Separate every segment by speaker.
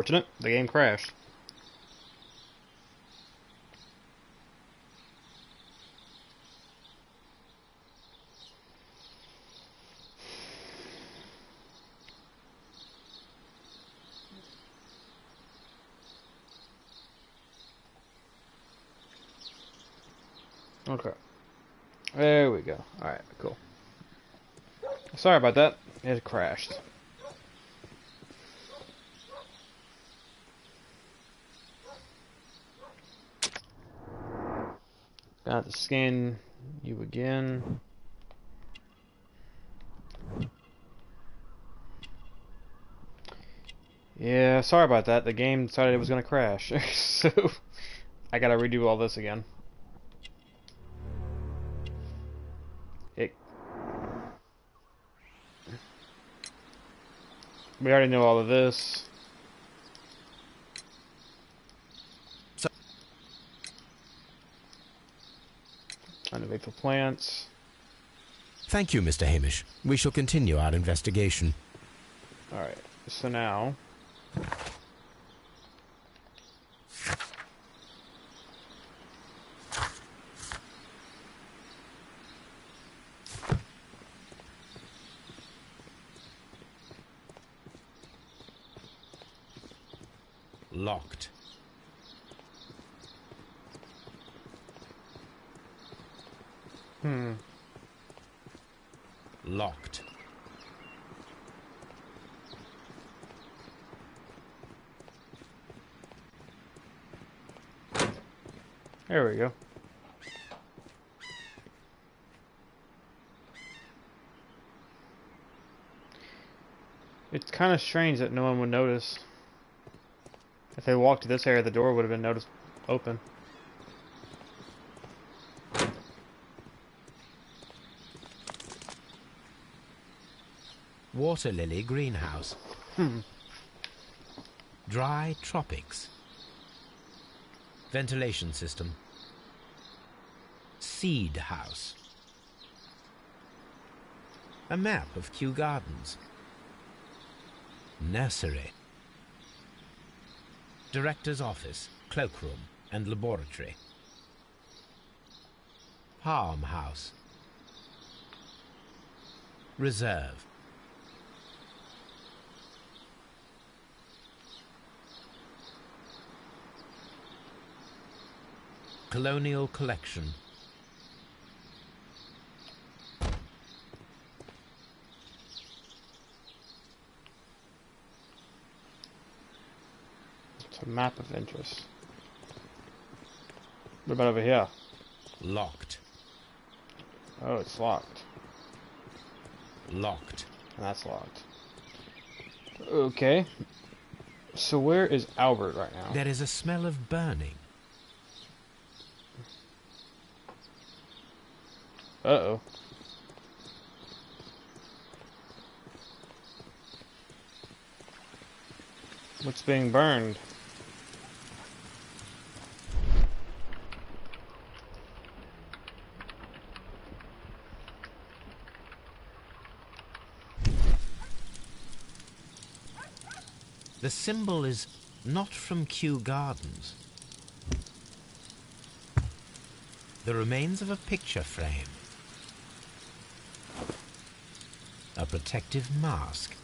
Speaker 1: Fortunate, the game crashed. Okay. There we go. Alright, cool. Sorry about that. It crashed. Got to scan you again. Yeah, sorry about that. The game decided it was going to crash. So, I gotta redo all this again. It... We already know all of this. Innovate for plants.
Speaker 2: Thank you, Mr. Hamish. We shall continue our investigation.
Speaker 1: Alright, so now...
Speaker 2: Locked. Locked.
Speaker 1: There we go. It's kind of strange that no one would notice. If they walked to this area, the door would have been noticed open.
Speaker 2: Water lily greenhouse. Dry tropics. Ventilation system. Seed house. A map of Kew Gardens. Nursery. Director's office, cloakroom and laboratory. Palm house. Reserve. Colonial collection.
Speaker 1: It's a map of interest. What about over here?
Speaker 2: Locked.
Speaker 1: Oh, it's locked.
Speaker 2: Locked.
Speaker 1: And that's locked. Okay. So where is Albert right now?
Speaker 2: There is a smell of burning.
Speaker 1: Uh-oh. What's being burned?
Speaker 2: The symbol is not from Kew Gardens. The remains of a picture frame. A protective mask.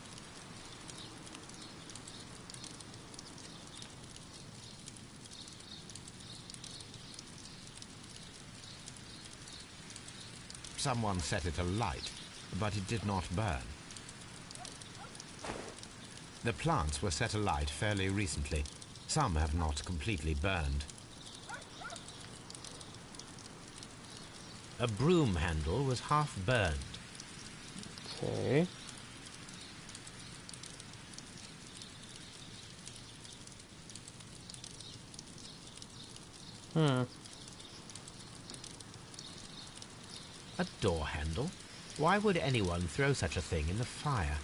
Speaker 2: Someone set it alight, but it did not burn. The plants were set alight fairly recently. Some have not completely burned. A broom handle was half burned.
Speaker 1: Okay.
Speaker 2: A door handle? Why would anyone throw such a thing in the fire?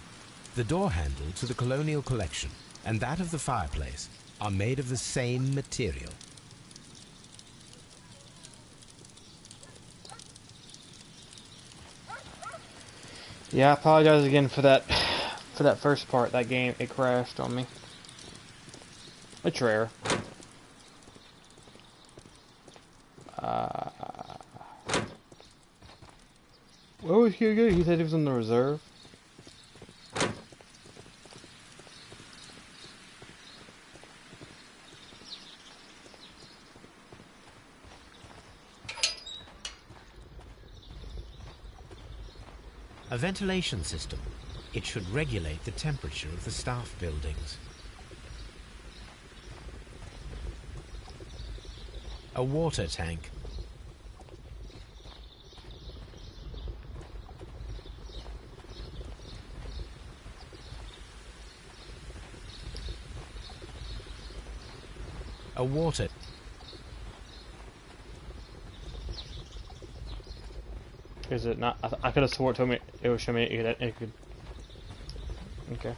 Speaker 2: The door handle to the Colonial collection and that of the fireplace are made of the same material.
Speaker 1: Yeah, I apologize again for that first part. That game, it crashed on me. It's rare. Where was he again? He said he was in the reserve.
Speaker 2: A ventilation system. It should regulate the temperature of the staff buildings. A water tank. A water.
Speaker 1: Is it not? I could have swore it told me it would show me it could. Okay.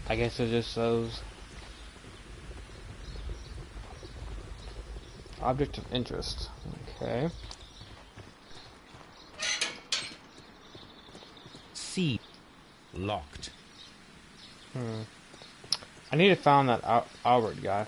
Speaker 1: I guess it just shows object of interest. Okay.
Speaker 2: C. Locked.
Speaker 1: I need to find that Albert guy.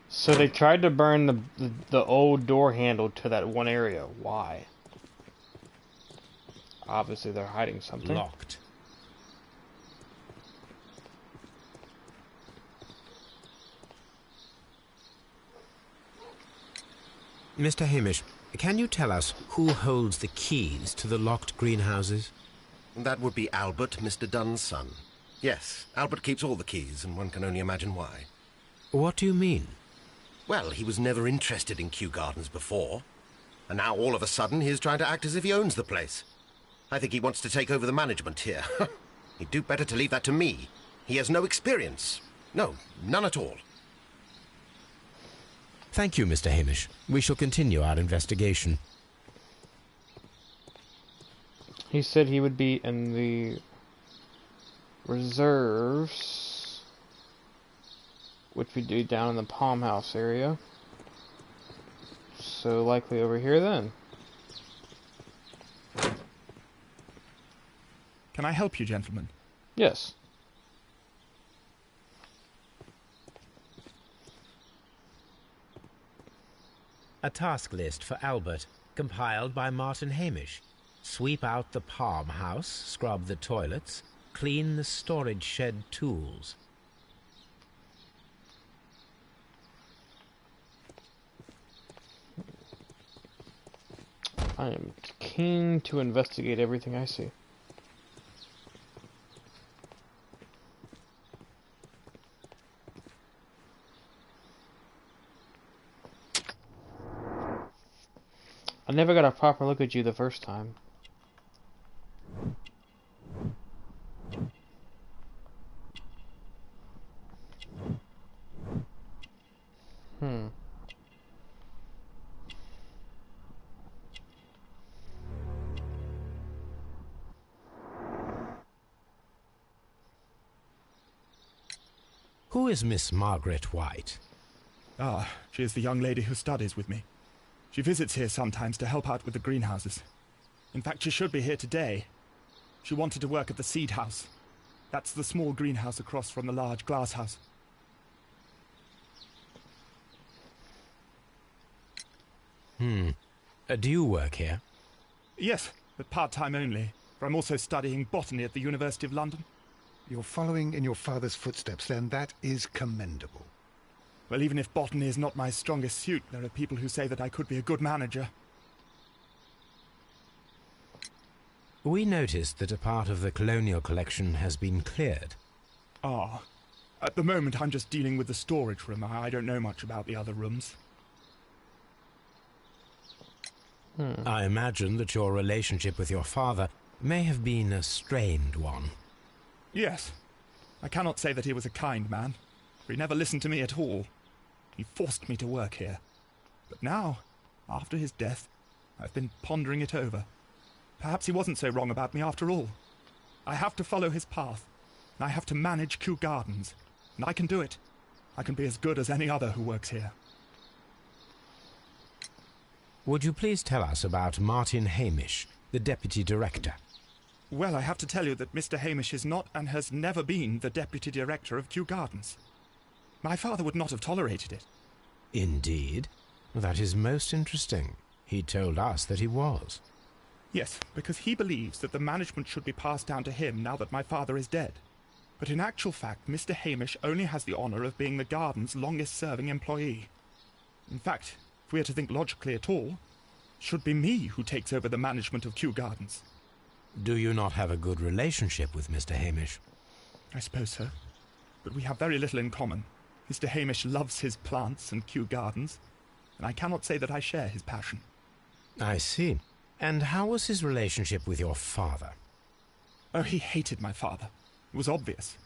Speaker 1: So they tried to burn the old door handle to that one area. Why? Obviously they're hiding something.
Speaker 2: Locked. Mr. Hamish, can you tell us who holds the keys to the locked greenhouses?
Speaker 3: That would be Albert, Mr. Dunn's son. Yes, Albert keeps all the keys, and one can only imagine why.
Speaker 2: What do you mean?
Speaker 3: Well, he was never interested in Kew Gardens before. And now, all of a sudden, he's trying to act as if he owns the place. I think he wants to take over the management here. He'd do better to leave that to me. He has no experience. No, none at all.
Speaker 2: Thank you, Mr. Hamish. We shall continue our investigation.
Speaker 1: He said he would be in the reserves, which we do down in the Palm House area. So likely over here then.
Speaker 4: Can I help you, gentlemen?
Speaker 1: Yes.
Speaker 2: A task list for Albert, compiled by Martin Hamish. Sweep out the Palm House, scrub the toilets, clean the storage shed tools.
Speaker 1: I am keen to investigate everything I see. I never got a proper look at you the first time.
Speaker 2: Who is Miss Margaret White?
Speaker 4: Ah, she is the young lady who studies with me. She visits here sometimes to help out with the greenhouses. In fact, she should be here today. She wanted to work at the seed house. That's the small greenhouse across from the large glass house.
Speaker 2: Do you work here?
Speaker 4: Yes, but part-time only, for I'm also studying botany at the University of London.
Speaker 5: You're following in your father's footsteps, then. That is commendable.
Speaker 4: Well, even if botany is not my strongest suit, there are people who say that I could be a good manager.
Speaker 2: We noticed that a part of the Colonial collection has been cleared.
Speaker 4: Ah, at the moment I'm just dealing with the storage room. I don't know much about the other rooms.
Speaker 2: I imagine that your relationship with your father may have been a strained one.
Speaker 4: Yes. I cannot say that he was a kind man, for he never listened to me at all. He forced me to work here. But now, after his death, I've been pondering it over. Perhaps he wasn't so wrong about me after all. I have to follow his path. and I have to manage Kew Gardens. And I can do it. I can be as good as any other who works here.
Speaker 2: Would you please tell us about Martin Hamish, the Deputy Director?
Speaker 4: Well, I have to tell you that Mr. Hamish is not and has never been the Deputy Director of Kew Gardens. My father would not have tolerated it.
Speaker 2: Indeed? That is most interesting. He told us that he was.
Speaker 4: Yes, because he believes that the management should be passed down to him now that my father is dead. But in actual fact, Mr. Hamish only has the honour of being the garden's longest-serving employee. In fact, if we are to think logically at all, it should be me who takes over the management of Kew Gardens.
Speaker 2: Do you not have a good relationship with Mr. Hamish?
Speaker 4: I suppose so. But we have very little in common. Mr. Hamish loves his plants and Kew Gardens, and I cannot say that I share his passion.
Speaker 2: I see. And how was his relationship with your father?
Speaker 4: Oh, he hated my father. It was obvious.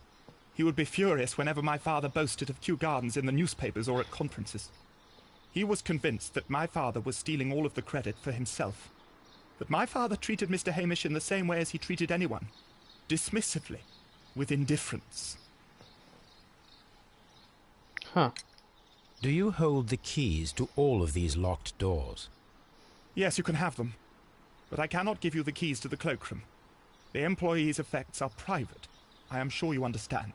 Speaker 4: He would be furious whenever my father boasted of Kew Gardens in the newspapers or at conferences. He was convinced that my father was stealing all of the credit for himself. That my father treated Mr. Hamish in the same way as he treated anyone. Dismissively. With indifference.
Speaker 1: Huh.
Speaker 2: Do you hold the keys to all of these locked doors?
Speaker 4: Yes, you can have them. But I cannot give you the keys to the cloakroom. The employees' effects are private. I am sure you understand.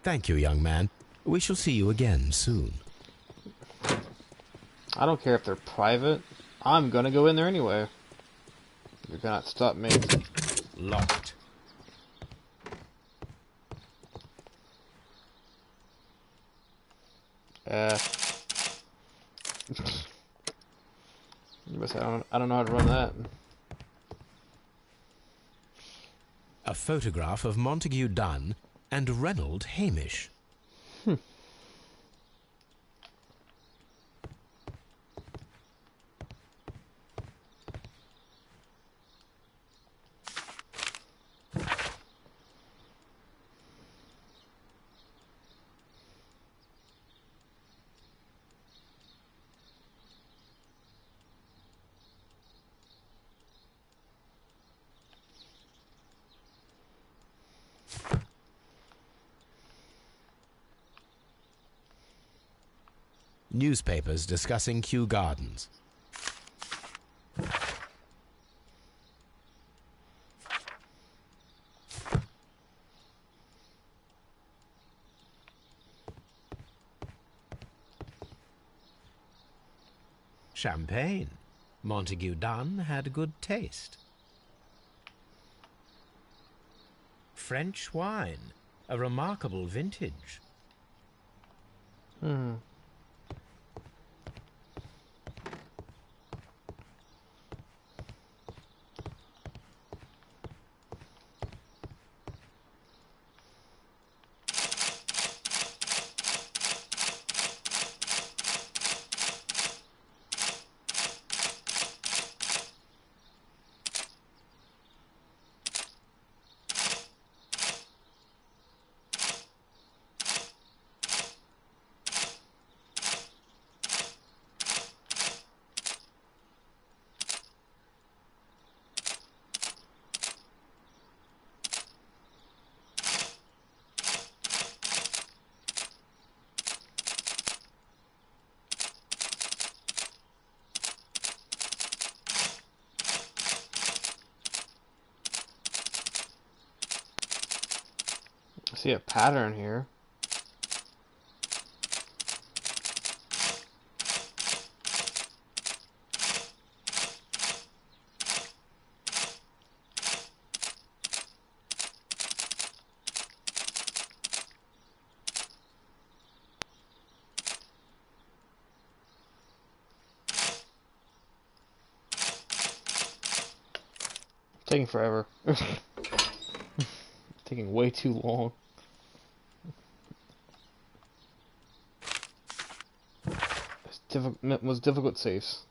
Speaker 2: Thank you, young man. We shall see you again soon.
Speaker 1: I don't care if they're private. I'm gonna go in there anyway. You cannot stop me.
Speaker 2: Locked.
Speaker 1: You must say, I don't know how to run that.
Speaker 2: A photograph of Montague Dunn and Reynold Hamish. Newspapers discussing Kew Gardens. Champagne. Montague Dunn had good taste. French wine. A remarkable vintage.
Speaker 1: I see a pattern here. Taking forever. Taking way too long. Most difficult safes.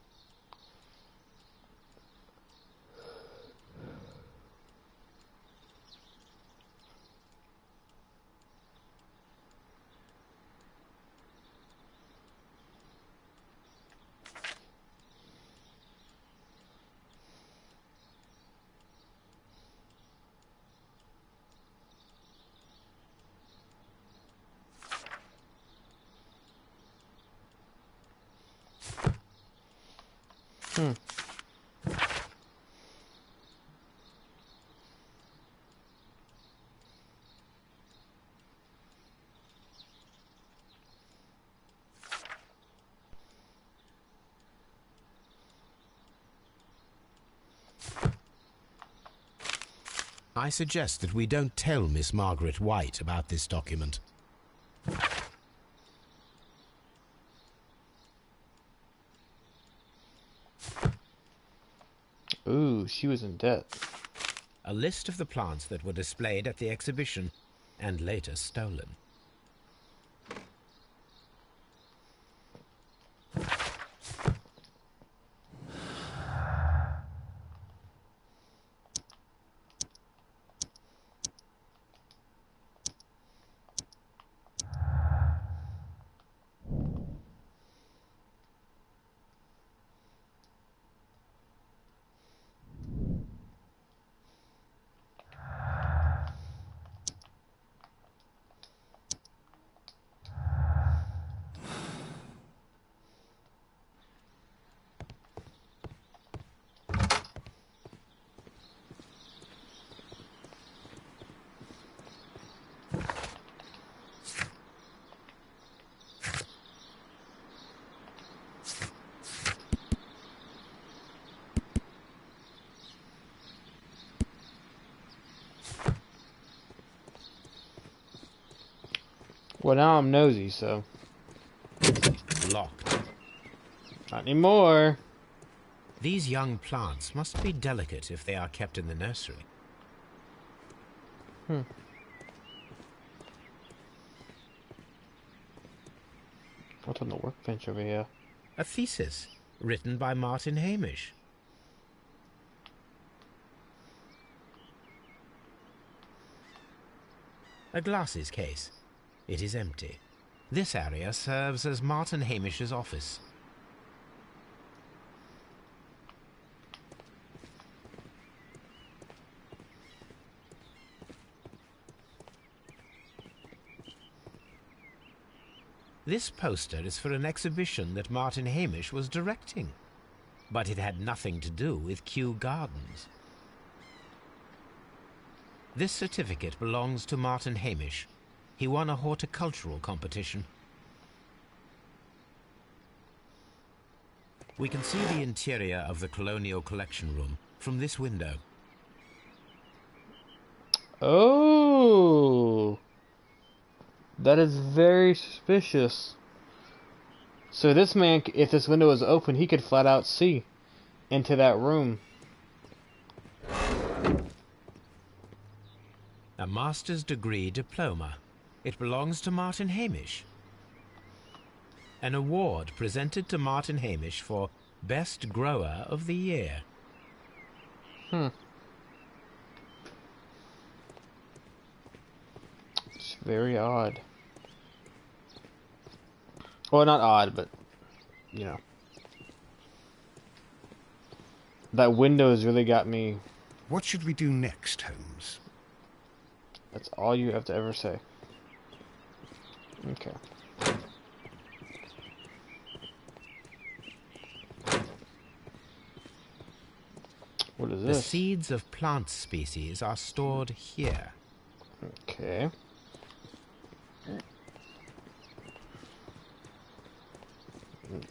Speaker 2: I suggest that we don't tell Miss Margaret White about this document.
Speaker 1: Ooh, she was in debt.
Speaker 2: A list of the plants that were displayed at the exhibition and later stolen.
Speaker 1: Well, now I'm nosy, so...
Speaker 2: Locked.
Speaker 1: Not anymore.
Speaker 2: These young plants must be delicate if they are kept in the nursery.
Speaker 1: What's on the workbench over here?
Speaker 2: A thesis written by Martin Hamish. A glasses case. It is empty. This area serves as Martin Hamish's office. This poster is for an exhibition that Martin Hamish was directing, but it had nothing to do with Kew Gardens. This certificate belongs to Martin Hamish. He won a horticultural competition. We can see the interior of the Colonial collection room from this window.
Speaker 1: Oh! That is very suspicious. So this man, if this window was open, he could flat out see into that room.
Speaker 2: A master's degree diploma. It belongs to Martin Hamish. An award presented to Martin Hamish for Best Grower of the Year.
Speaker 1: It's very odd. Well, not odd, but, you know. That window has really got me.
Speaker 5: What should we do next, Holmes?
Speaker 1: That's all you have to ever say. Okay. What is
Speaker 2: The
Speaker 1: this?
Speaker 2: seeds of plant species are stored here.
Speaker 1: Okay.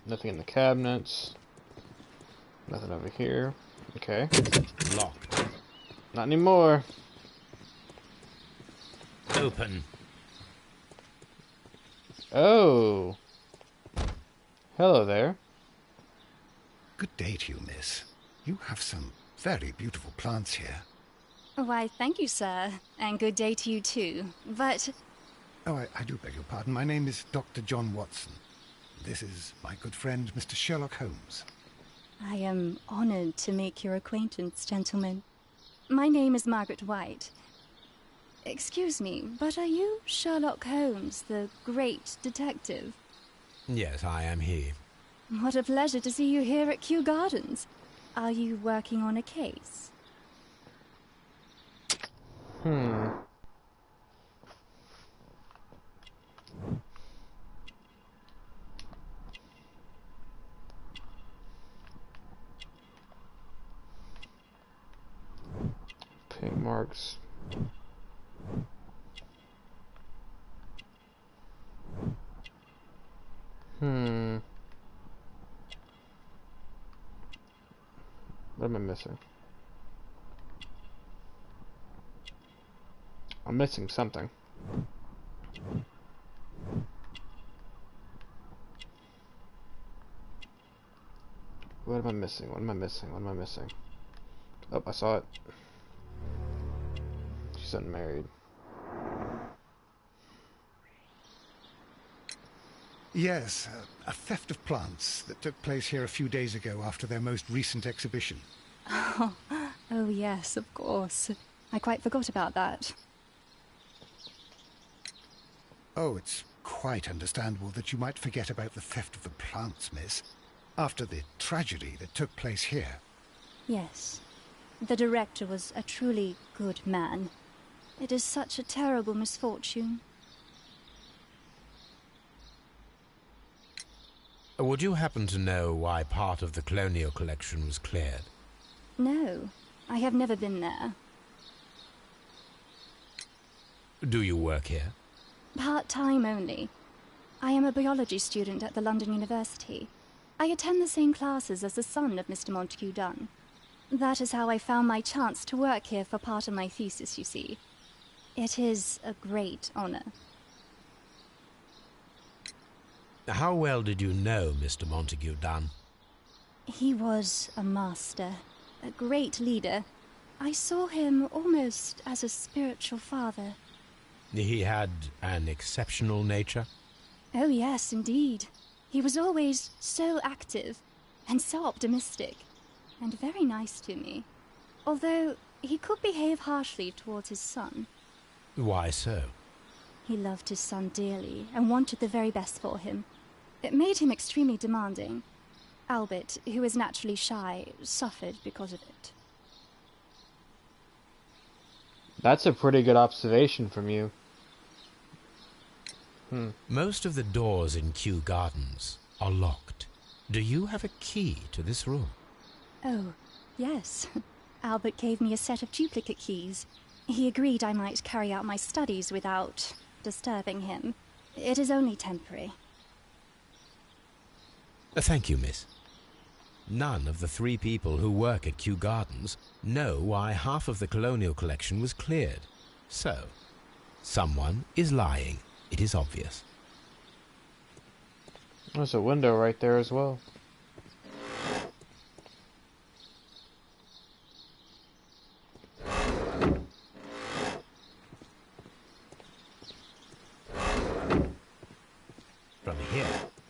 Speaker 1: Nothing in the cabinets. Nothing over here. Okay.
Speaker 2: Locked.
Speaker 1: Not anymore.
Speaker 2: Open.
Speaker 1: Oh. Hello there.
Speaker 5: Good day to you, miss. You have some very beautiful plants here.
Speaker 6: Why, thank you, sir. And good day to you, too. But...
Speaker 5: Oh, I do beg your pardon. My name is Dr. John Watson. This is my good friend, Mr. Sherlock Holmes.
Speaker 6: I am honored to make your acquaintance, gentlemen. My name is Margaret White. Excuse me, but are you Sherlock Holmes, the great detective?
Speaker 2: Yes, I am he.
Speaker 6: What a pleasure to see you here at Kew Gardens. Are you working on a case?
Speaker 1: bags. What am I missing? I'm missing something. What am I missing? What am I missing? What am I missing? Oh, I saw it. She's unmarried.
Speaker 5: Yes, a theft of plants that took place here a few days ago after their most recent exhibition.
Speaker 6: Oh yes, of course. I quite forgot about that.
Speaker 5: Oh, it's quite understandable that you might forget about the theft of the plants, miss, after the tragedy that took place here.
Speaker 6: Yes. The director was a truly good man. It is such a terrible misfortune.
Speaker 2: Would you happen to know why part of the Colonial collection was cleared?
Speaker 6: No, I have never been there.
Speaker 2: Do you work here?
Speaker 6: Part-time only. I am a biology student at the London University. I attend the same classes as the son of Mr. Montague Dunn. That is how I found my chance to work here for part of my thesis, you see. It is a great honor.
Speaker 2: How well did you know Mr. Montague Dunn?
Speaker 6: He was a master, a great leader. I saw him almost as a spiritual father.
Speaker 2: He had an exceptional nature?
Speaker 6: Oh yes, indeed. He was always so active and so optimistic and very nice to me. Although he could behave harshly towards his son.
Speaker 2: Why so?
Speaker 6: He loved his son dearly and wanted the very best for him. It made him extremely demanding. Albert, who is naturally shy, suffered because of it.
Speaker 1: That's a pretty good observation from you.
Speaker 2: Most of the doors in Kew Gardens are locked. Do you have a key to this room?
Speaker 6: Oh, yes. Albert gave me a set of duplicate keys. He agreed I might carry out my studies without disturbing him. It is only temporary.
Speaker 2: Thank you, miss. None of the 3 people who work at Kew Gardens know why half of the Colonial collection was cleared. So, someone is lying. It is obvious.
Speaker 1: There's a window right there as well.
Speaker 2: From here,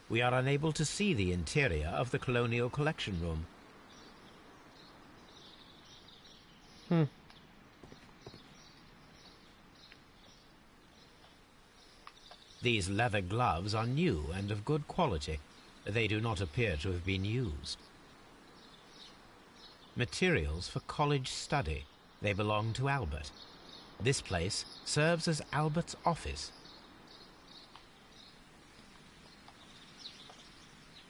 Speaker 2: we are unable to see the interior of the Colonial collection room. These leather gloves are new and of good quality. They do not appear to have been used. Materials for college study. They belong to Albert. This place serves as Albert's office.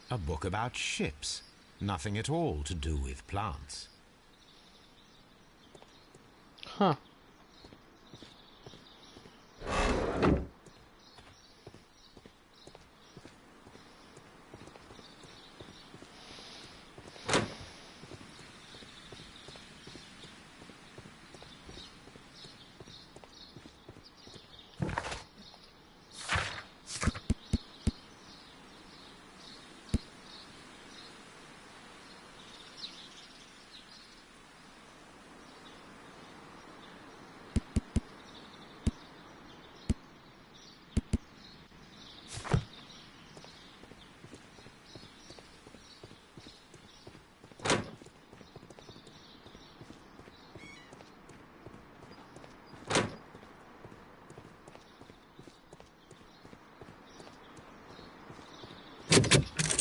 Speaker 2: A book about ships. Nothing at all to do with plants.
Speaker 1: Huh.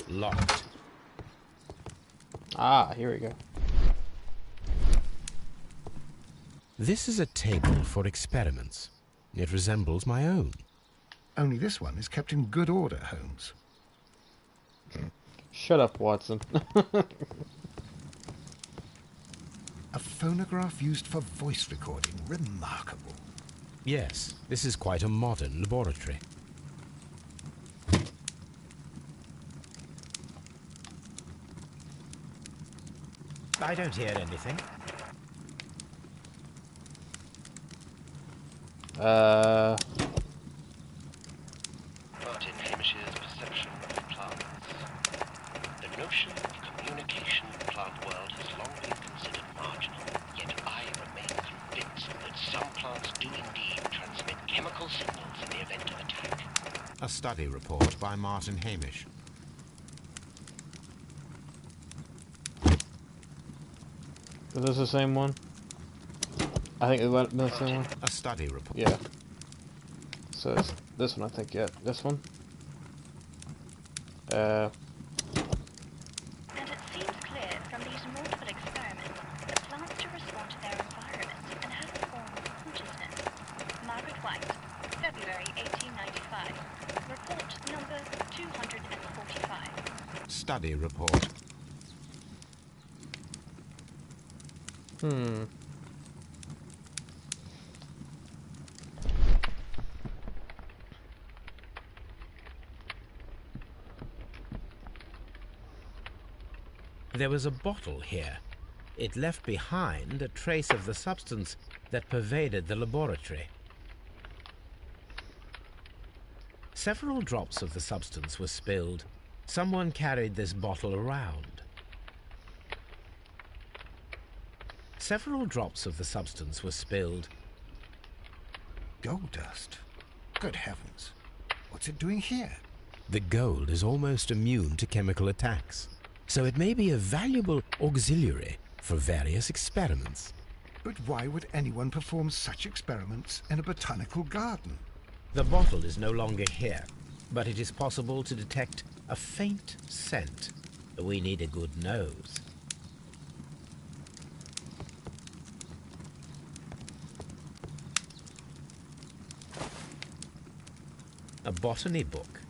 Speaker 2: Locked.
Speaker 1: Ah, here we go.
Speaker 2: This is a table for experiments. It resembles my own.
Speaker 5: Only this one is kept in good order, Holmes.
Speaker 1: Shut up, Watson.
Speaker 5: A phonograph used for voice recording. Remarkable.
Speaker 2: Yes, this is quite a modern laboratory. I don't hear anything.
Speaker 3: Martin Hamish's perception of plants. The notion of communication in the plant world has long been considered marginal, yet I remain convinced that some plants do indeed transmit chemical signals in the event of attack.
Speaker 2: A study report by Martin Hamish.
Speaker 1: Is this the same one? I think it's the same one.
Speaker 2: A study report.
Speaker 1: Yeah. So it's this one, I think. Yeah, this one.
Speaker 6: And it seems clear from these multiple experiments that plants do respond to their environment and have a form of consciousness. Margaret White, February 1895. Report number 245.
Speaker 2: Study report. There was a bottle here. It left behind a trace of the substance that pervaded the laboratory. Several drops of the substance were spilled. Someone carried this bottle around. Several drops of the substance were spilled.
Speaker 5: Gold dust? Good heavens. What's it doing here?
Speaker 2: The gold is almost immune to chemical attacks, so it may be a valuable auxiliary for various experiments.
Speaker 5: But why would anyone perform such experiments in a botanical garden?
Speaker 2: The bottle is no longer here, but it is possible to detect a faint scent. We need a good nose. A botany book.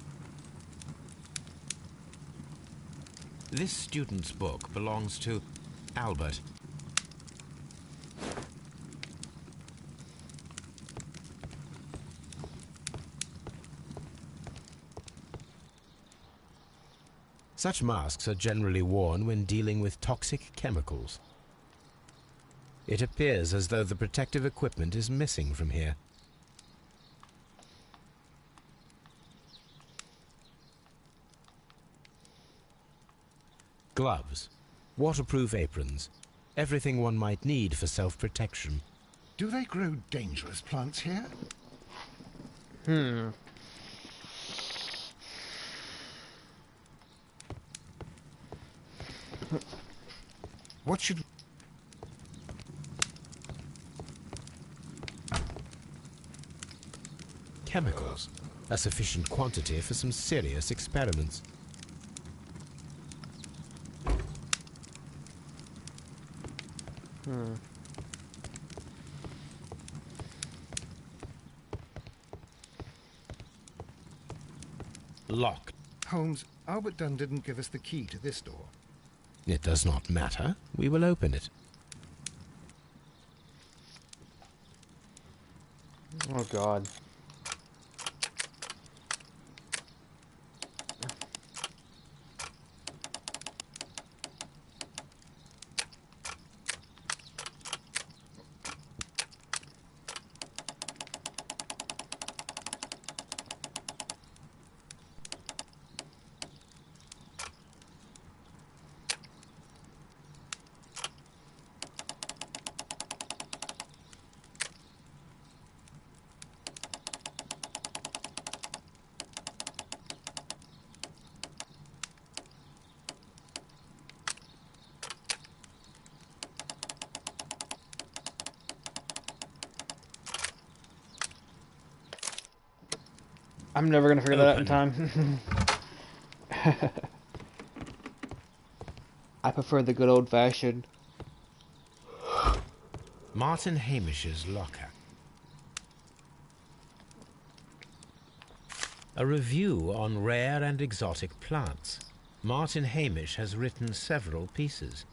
Speaker 2: This student's book belongs to Albert. Such masks are generally worn when dealing with toxic chemicals. It appears as though the protective equipment is missing from here. Gloves, waterproof aprons, everything one might need for self-protection.
Speaker 5: Do they grow dangerous plants here? What should...
Speaker 2: Chemicals, a sufficient quantity for some serious experiments. Locked.
Speaker 5: Holmes, Albert Dunn didn't give us the key to this door.
Speaker 2: It does not matter. We will open it.
Speaker 1: Oh God. I'm never gonna figure that out in time. I prefer the good old-fashioned.
Speaker 2: Martin Hamish's locker. A review on rare and exotic plants. Martin Hamish has written several pieces.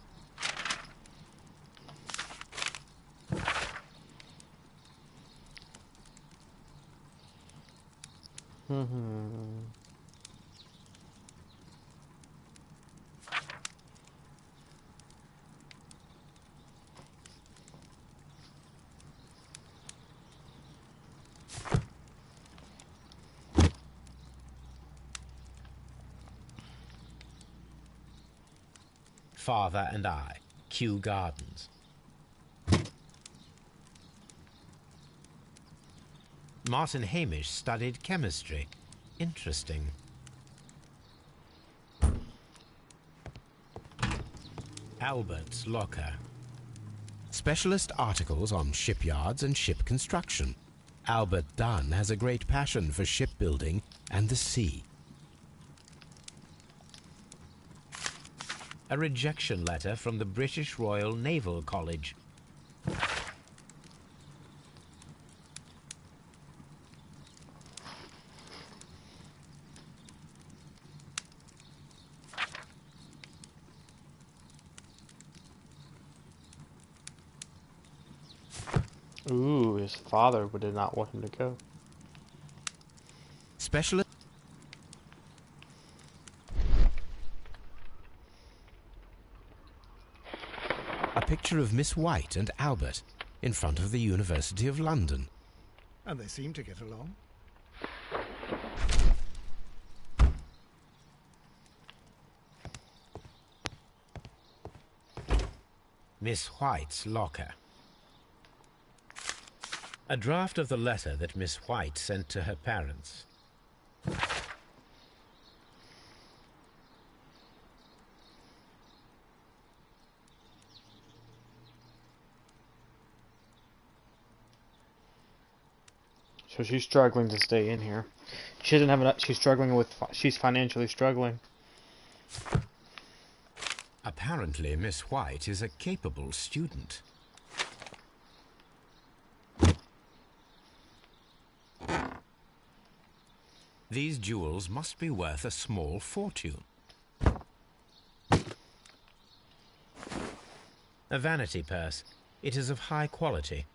Speaker 2: Father and I, Kew Gardens. Martin Hamish studied chemistry. Interesting. Albert's locker. Specialist articles on shipyards and ship construction. Albert Dunn has a great passion for shipbuilding and the sea. A rejection letter from the British Royal Naval College.
Speaker 1: Ooh, his father did not want him to go.
Speaker 2: Specialist. A picture of Miss White and Albert in front of the University of London.
Speaker 5: And they seem to get along.
Speaker 2: Miss White's locker. A draft of the letter that Miss White sent to her parents.
Speaker 1: So she's struggling to stay in here. She doesn't have enough. She's financially struggling.
Speaker 2: Apparently, Miss White is a capable student. These jewels must be worth a small fortune. A vanity purse. It is of high quality.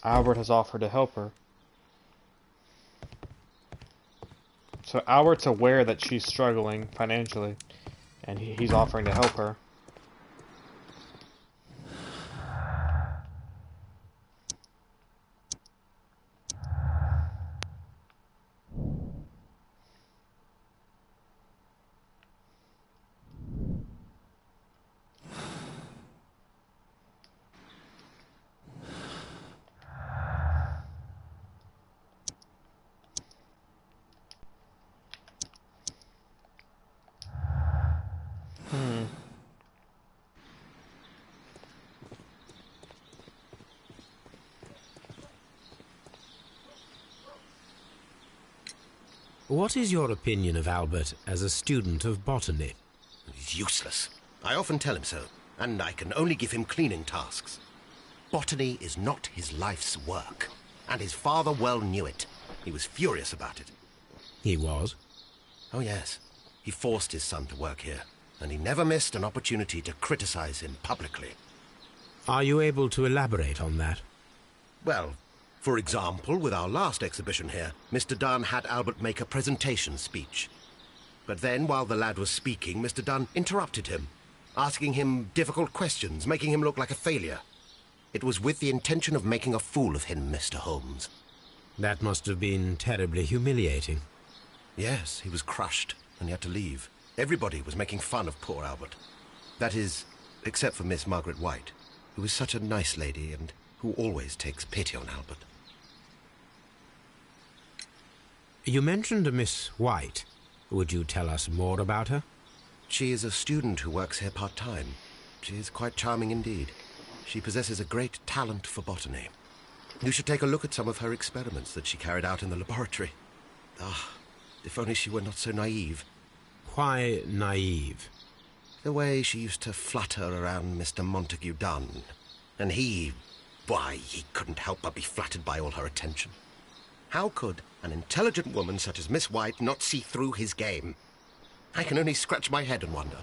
Speaker 1: Albert has offered to help her. So Albert's aware that she's struggling financially, and he's offering to help her.
Speaker 2: What is your opinion of Albert as a student of botany?
Speaker 3: He's useless. I often tell him so, and I can only give him cleaning tasks. Botany is not his life's work, and his father well knew it. He was furious about it.
Speaker 2: He was?
Speaker 3: Oh, yes. He forced his son to work here, and he never missed an opportunity to criticize him publicly.
Speaker 2: Are you able to elaborate on that?
Speaker 3: Well, for example, with our last exhibition here, Mr. Dunn had Albert make a presentation speech. But then, while the lad was speaking, Mr. Dunn interrupted him, asking him difficult questions, making him look like a failure. It was with the intention of making a fool of him, Mr. Holmes.
Speaker 2: That must have been terribly humiliating.
Speaker 3: Yes, he was crushed, and he had to leave. Everybody was making fun of poor Albert. That is, except for Miss Margaret White, who is such a nice lady and who always takes pity on Albert.
Speaker 2: You mentioned a Miss White. Would you tell us more about her?
Speaker 3: She is a student who works here part-time. She is quite charming indeed. She possesses a great talent for botany. You should take a look at some of her experiments that she carried out in the laboratory. Ah, if only she were not so naive.
Speaker 2: Why naive?
Speaker 3: The way she used to flutter around Mr. Montague Dunn. And he couldn't help but be flattered by all her attention. How could an intelligent woman such as Miss White not see through his game? I can only scratch my head and wonder.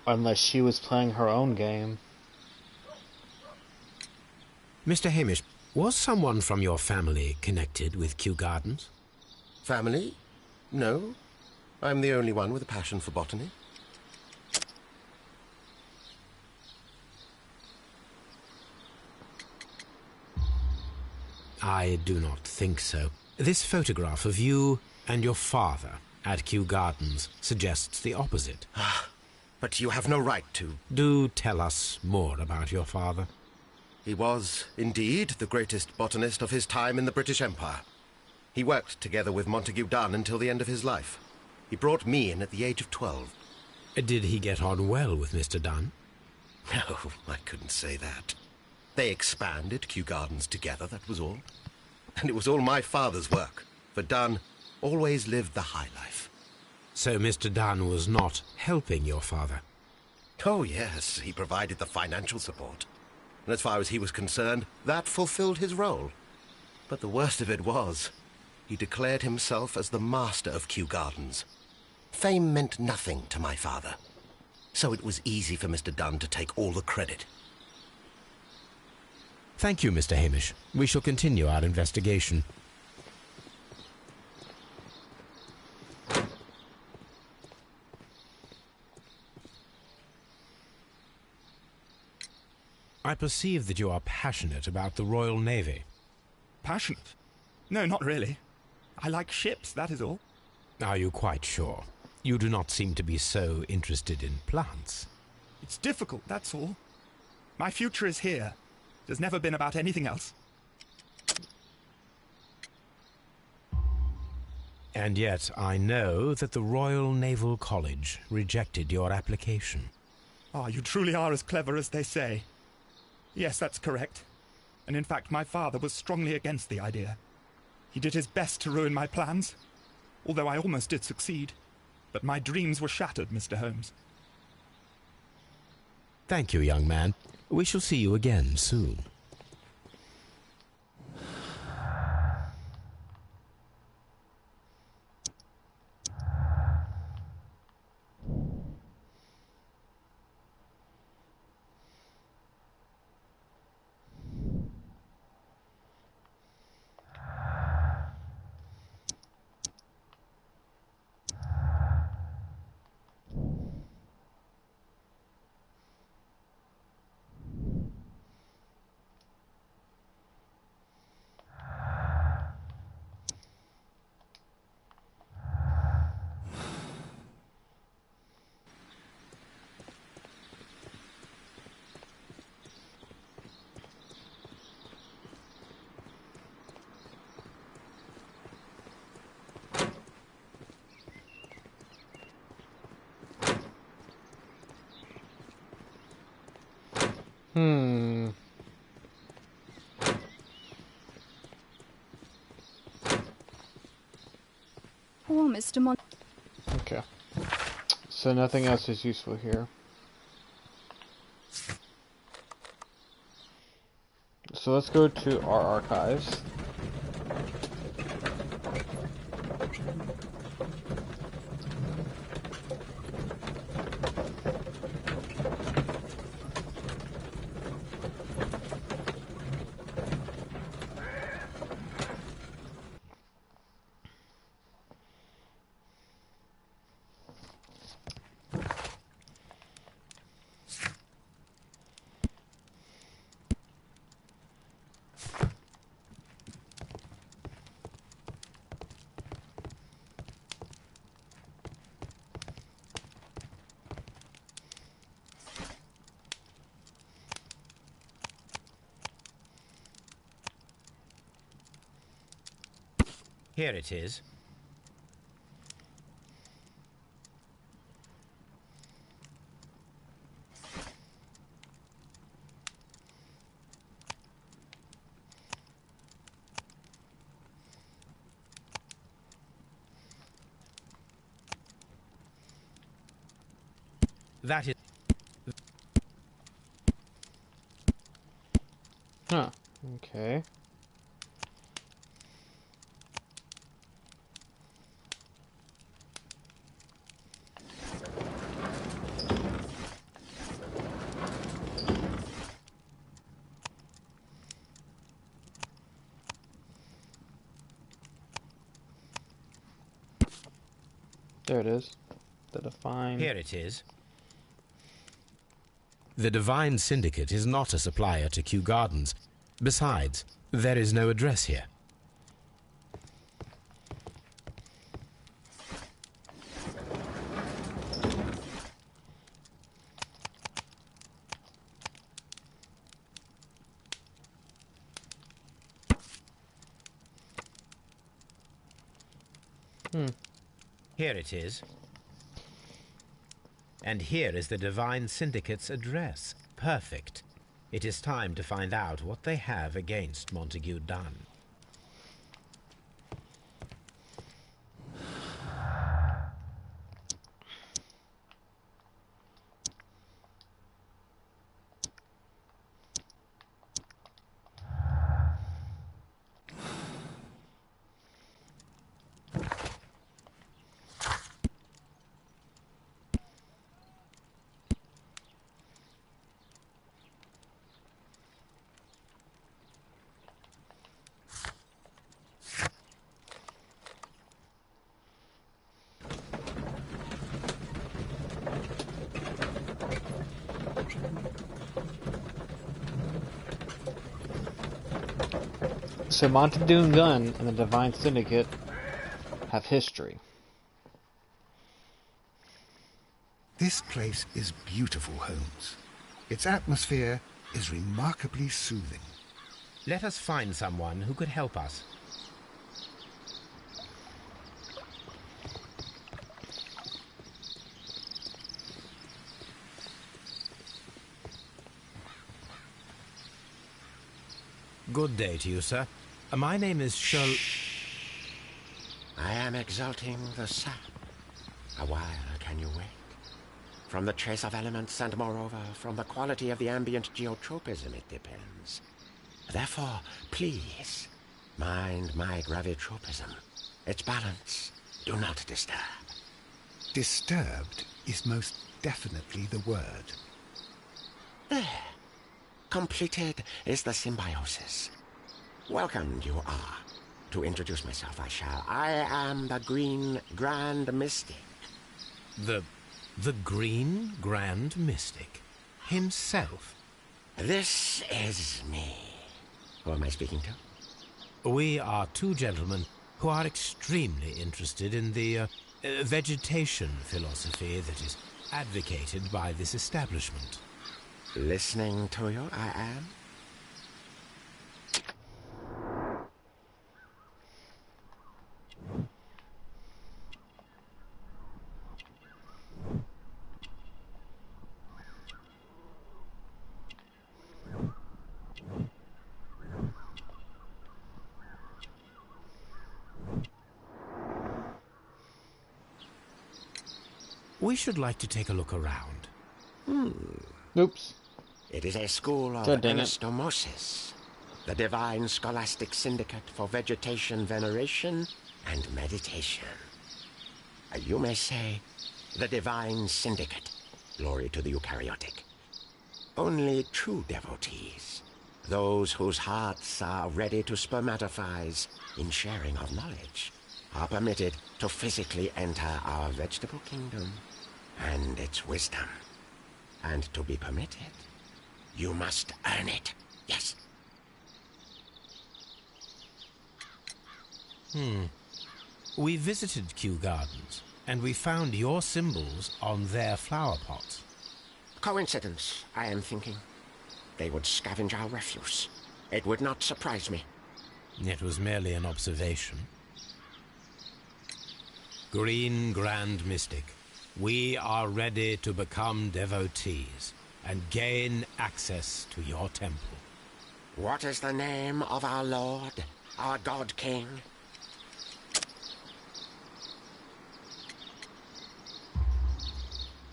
Speaker 1: Unless she was playing her own game.
Speaker 2: Mr. Hamish, was someone from your family connected with Kew Gardens?
Speaker 3: Family? No. I'm the only one with a passion for botany.
Speaker 2: I do not think so. This photograph of you and your father at Kew Gardens suggests the opposite.
Speaker 3: But you have no right to.
Speaker 2: Do tell us more about your father.
Speaker 3: He was, indeed, the greatest botanist of his time in the British Empire. He worked together with Montague Dunn until the end of his life. He brought me in at the age of 12.
Speaker 2: Did he get on well with Mr. Dunn?
Speaker 3: No, I couldn't say that. They expanded Kew Gardens together, that was all. And it was all my father's work, for Dunn always lived the high life.
Speaker 2: So Mr. Dunn was not helping your father?
Speaker 3: Oh, yes, he provided the financial support. And as far as he was concerned, that fulfilled his role. But the worst of it was, he declared himself as the master of Kew Gardens. Fame meant nothing to my father. So it was easy for Mr. Dunn to take all the credit.
Speaker 2: Thank you, Mr. Hamish. We shall continue our investigation. I perceive that you are passionate about the Royal Navy.
Speaker 4: Passionate? No, not really. I like ships, that is all.
Speaker 2: Are you quite sure? You do not seem to be so interested in plants.
Speaker 4: It's difficult, that's all. My future is here. It has never been about anything else.
Speaker 2: And yet I know that the Royal Naval College rejected your application.
Speaker 4: Ah, you truly are as clever as they say. Yes, that's correct. And in fact, my father was strongly against the idea. He did his best to ruin my plans, although I almost did succeed. But my dreams were shattered, Mr. Holmes.
Speaker 2: Thank you, young man. We shall see you again soon.
Speaker 6: Poor Mr. Mon...
Speaker 1: Okay. So nothing else is useful here. So let's go to our archives.
Speaker 2: Here it is. That is...
Speaker 1: Huh. Okay. There it is. The Divine...
Speaker 2: Here it is. The Divine Syndicate is not a supplier to Kew Gardens. Besides, there is no address here. Here it is. And here is the Divine Syndicate's address. Perfect. It is time to find out what they have against Montague Dunn.
Speaker 1: So Montague Dunn and the Divine Syndicate have history.
Speaker 5: This place is beautiful, Holmes. Its atmosphere is remarkably soothing.
Speaker 2: Let us find someone who could help us. Good day to you, sir. My name is Sherlock.
Speaker 3: I am exalting the sap. A while can you wait? From the trace of elements and moreover from the quality of the ambient geotropism it depends. Therefore, please, mind my gravitropism. Its balance, do not disturb.
Speaker 5: Disturbed is most definitely the word.
Speaker 3: There. Completed is the symbiosis. Welcomed you are. To introduce myself I shall. I am the Green Grand Mystic.
Speaker 2: The Green Grand Mystic himself.
Speaker 3: This is me. Who am I speaking to?
Speaker 2: We are two gentlemen who are extremely interested in the vegetation philosophy that is advocated by this establishment.
Speaker 3: Listening to you, I am.
Speaker 2: We should like to take a look around.
Speaker 1: Oops.
Speaker 3: It is a school of
Speaker 1: God dang it.
Speaker 3: anastomosis, the Divine Scholastic Syndicate for Vegetation Veneration and Meditation. You may say, the Divine Syndicate, glory to the eukaryotic. Only true devotees, those whose hearts are ready to spermatophize in sharing of knowledge, are permitted to physically enter our vegetable kingdom and its wisdom. And to be permitted, you must earn it. Yes.
Speaker 2: We visited Kew Gardens, and we found your symbols on their flower pots.
Speaker 3: Coincidence, I am thinking. They would scavenge our refuse. It would not surprise me.
Speaker 2: It was merely an observation. Green Grand Mystic, we are ready to become devotees and gain access to your temple.
Speaker 3: What is the name of our Lord, our God King?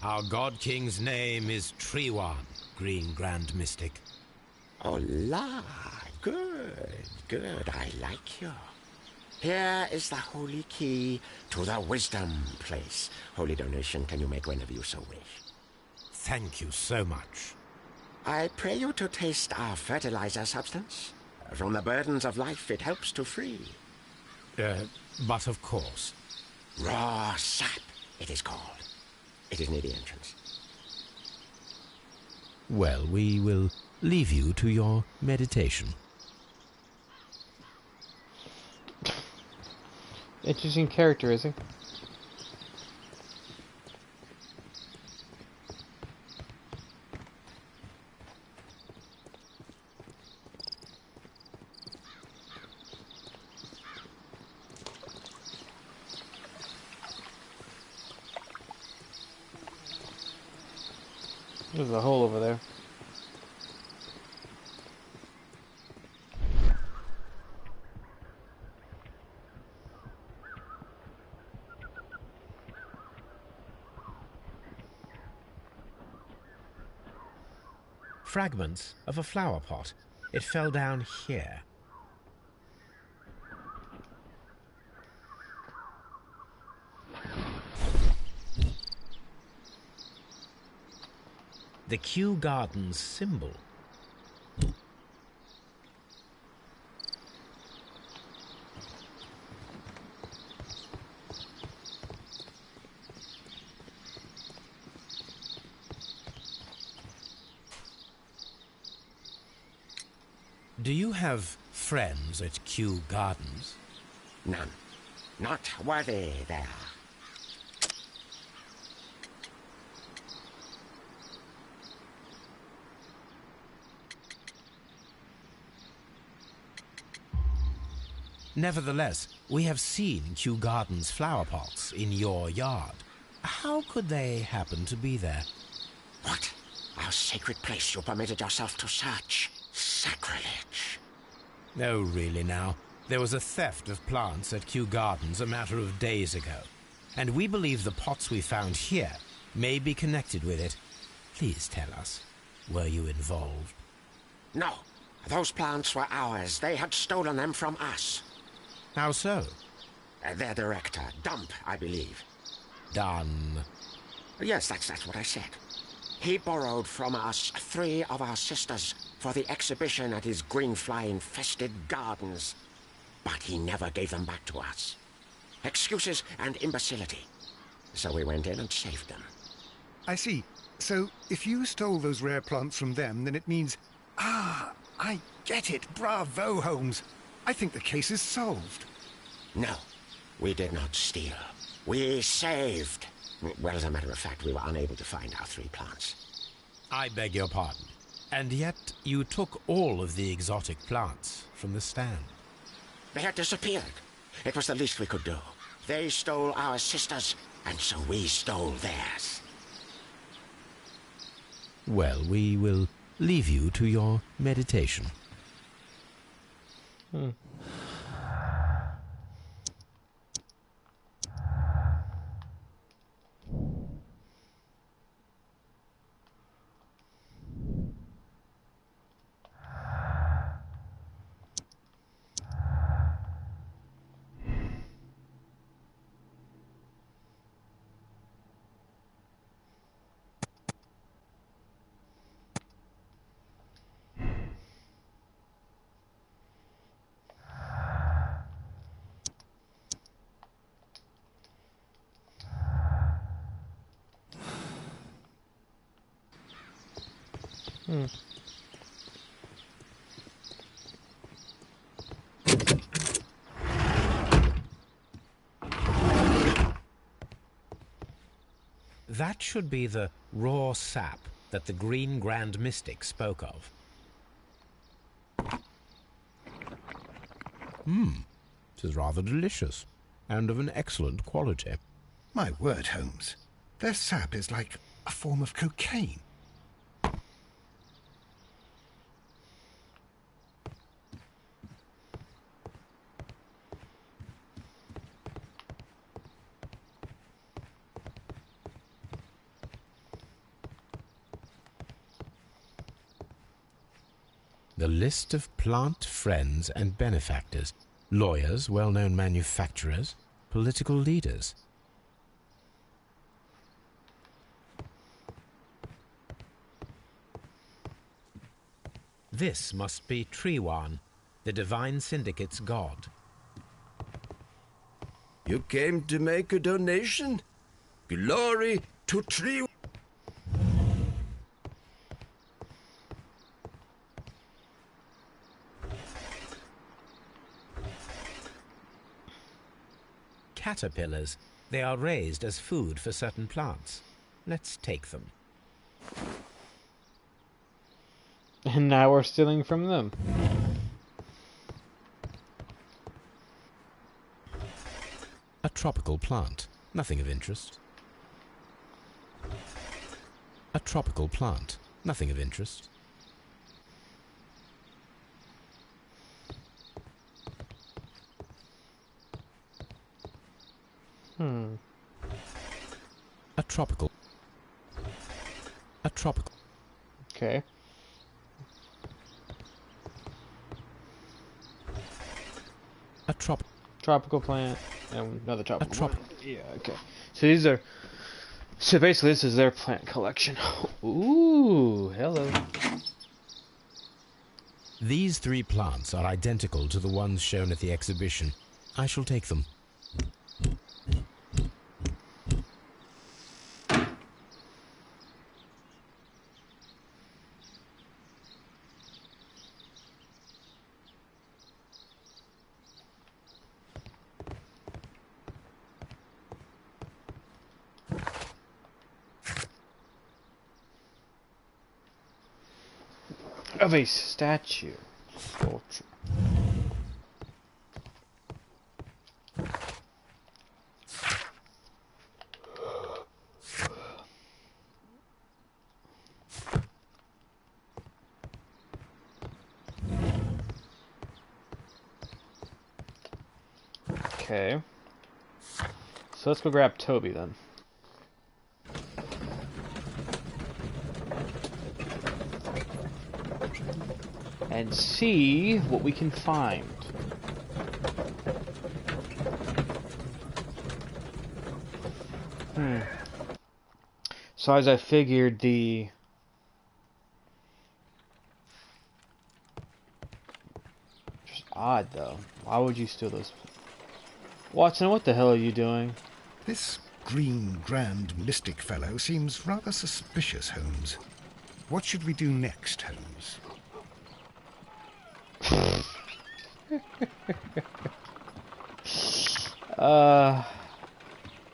Speaker 2: Our God King's name is Treewan, Green Grand Mystic.
Speaker 7: Oh, la. Good, good. I like you. Here is the holy key to the wisdom place. Holy donation can you make whenever you so wish.
Speaker 2: Thank you so much.
Speaker 7: I pray you to taste our fertilizer substance. From the burdens of life it helps to free.
Speaker 2: But of course.
Speaker 7: Raw sap, it is called. It is near the entrance.
Speaker 2: Well, we will leave you to your meditation.
Speaker 1: Interesting character, is he? There's a hole over there.
Speaker 2: Fragments of a flower pot. It fell down here. The Kew Garden Symbol. Do you have friends at Kew Gardens?
Speaker 7: None. Not worthy there.
Speaker 2: Nevertheless, we have seen Kew Gardens flower pots in your yard. How could they happen to be there?
Speaker 7: What? Our sacred place you permitted yourself to search? Sacrilege.
Speaker 2: No, really now. There was a theft of plants at Kew Gardens a matter of days ago, and we believe the pots we found here may be connected with it. Please tell us, were you involved?
Speaker 7: No. Those plants were ours. They had stolen them from us.
Speaker 2: How so?
Speaker 7: Their director, Dump, I believe.
Speaker 2: Done.
Speaker 7: Yes, that's what I said. He borrowed from us 3 of our sisters for the exhibition at his greenfly-infested gardens. But he never gave them back to us. Excuses and imbecility. So we went in and saved them.
Speaker 5: I see. So, if you stole those rare plants from them, then it means... Ah, I get it. Bravo, Holmes. I think the case is solved.
Speaker 7: No, we did not steal. We saved. Well, as a matter of fact, we were unable to find our 3 plants.
Speaker 2: I beg your pardon. And yet you took all of the exotic plants from the stand.
Speaker 7: They had disappeared. It was the least we could do. They stole our sisters, and so we stole theirs.
Speaker 2: Well, we will leave you to your meditation. That should be the raw sap that the Green Grand Mystic spoke of. It is rather delicious, and of an excellent quality.
Speaker 5: My word, Holmes. Their sap is like a form of cocaine.
Speaker 2: The list of plant friends and benefactors, lawyers, well-known manufacturers, political leaders. This must be Treewan, the Divine Syndicate's god.
Speaker 8: You came to make a donation? Glory to Tree.
Speaker 2: Caterpillars. They are raised as food for certain plants. Let's take them.
Speaker 1: And now we're stealing from them.
Speaker 2: A tropical plant. Nothing of interest. A tropical plant. Nothing of interest. A tropical. A tropical.
Speaker 1: Okay.
Speaker 2: A
Speaker 1: tropical plant and another tropical
Speaker 2: A trop-
Speaker 1: plant. Yeah, okay. So these are... So basically this is their plant collection. Ooh, hello.
Speaker 2: These 3 plants are identical to the ones shown at the exhibition. I shall take them.
Speaker 1: Of a statue. Sculpture. Okay. So let's go grab Toby then. And see what we can find. So as I figured, the just odd though. Why would you steal those? Watson, what the hell are you doing?
Speaker 5: This green grand mystic fellow seems rather suspicious, Holmes. What should we do next, Holmes?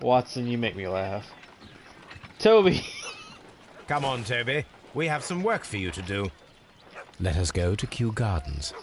Speaker 1: Watson, you make me laugh. Toby!
Speaker 2: Come on, Toby. We have some work for you to do. Let us go to Kew Gardens.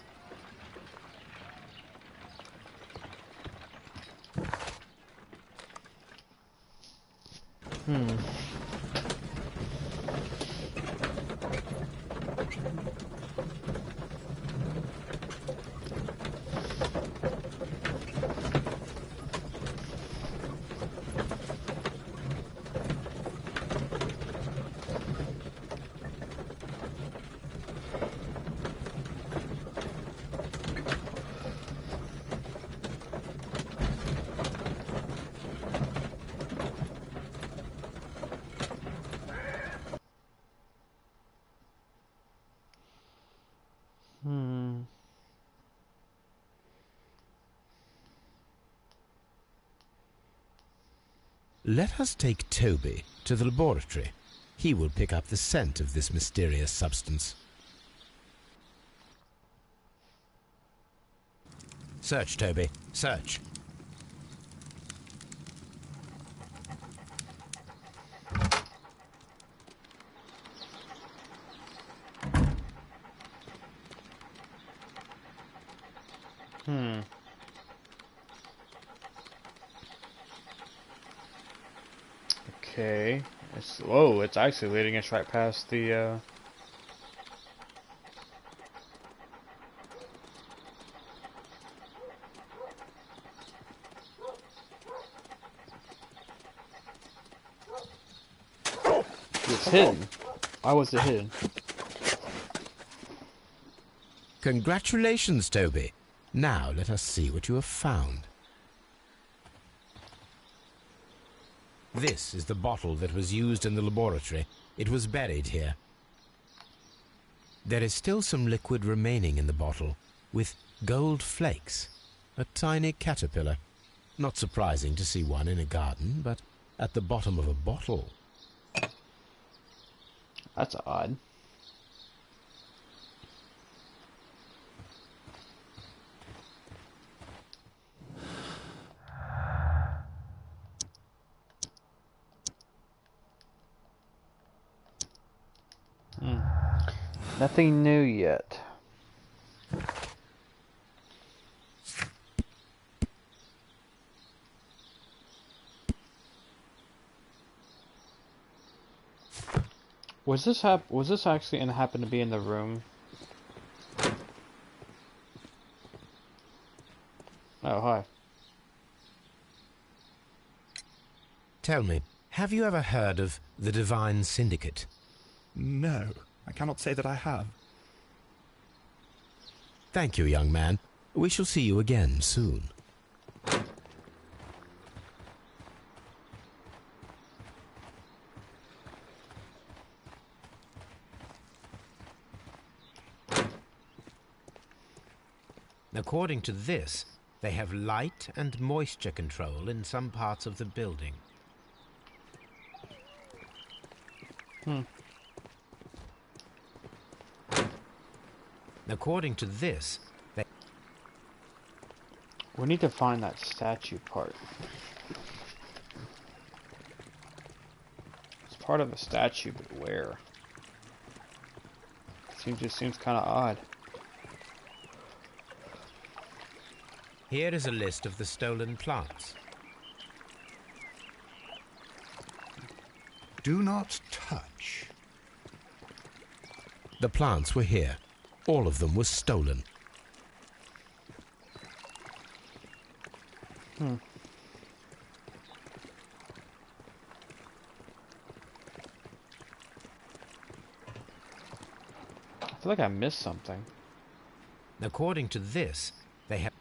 Speaker 2: Let us take Toby to the laboratory. He will pick up the scent of this mysterious substance. Search, Toby. Search.
Speaker 1: Okay. Whoa, it's actually leading us right past the, It's hidden. Why was it hidden?
Speaker 2: Congratulations, Toby. Now let us see what you have found. This is the bottle that was used in the laboratory. It was buried here. There is still some liquid remaining in the bottle, with gold flakes. A tiny caterpillar. Not surprising to see one in a garden, but at the bottom of a bottle.
Speaker 1: That's odd. Nothing new yet. Was this actually happen to be in the room? Oh, hi.
Speaker 2: Tell me, have you ever heard of the Divine Syndicate?
Speaker 4: No, I cannot say that I have.
Speaker 2: Thank you, young man. We shall see you again soon. According to this, they have light and moisture control in some parts of the building. According to this,
Speaker 1: we need to find that statue part. It's part of a statue, but where? Just seems kind of odd.
Speaker 2: Here is a list of the stolen plants.
Speaker 5: Do not touch.
Speaker 2: The plants were here. All of them were stolen.
Speaker 1: I feel like I missed something.
Speaker 2: According to this, they have...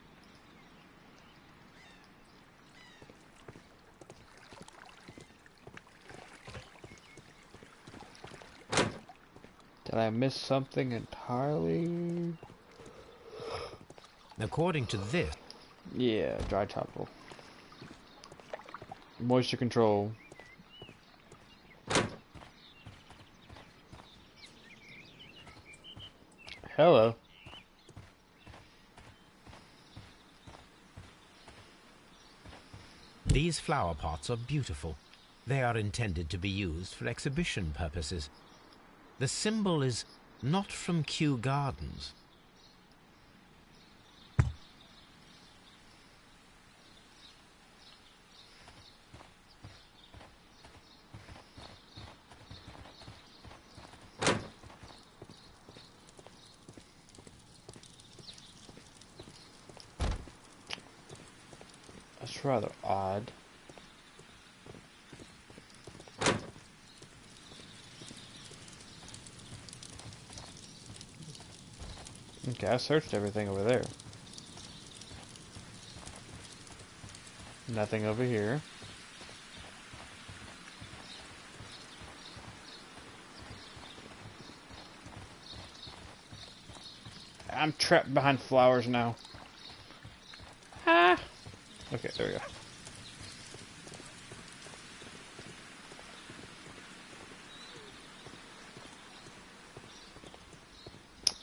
Speaker 1: Did I miss something entirely?
Speaker 2: According to this...
Speaker 1: Yeah, dry topple. Moisture control. Hello.
Speaker 2: These flower pots are beautiful. They are intended to be used for exhibition purposes. The symbol is not from Kew Gardens.
Speaker 1: That's rather odd. Okay, I searched everything over there. Nothing over here. I'm trapped behind flowers now. Ah! Okay, there we go.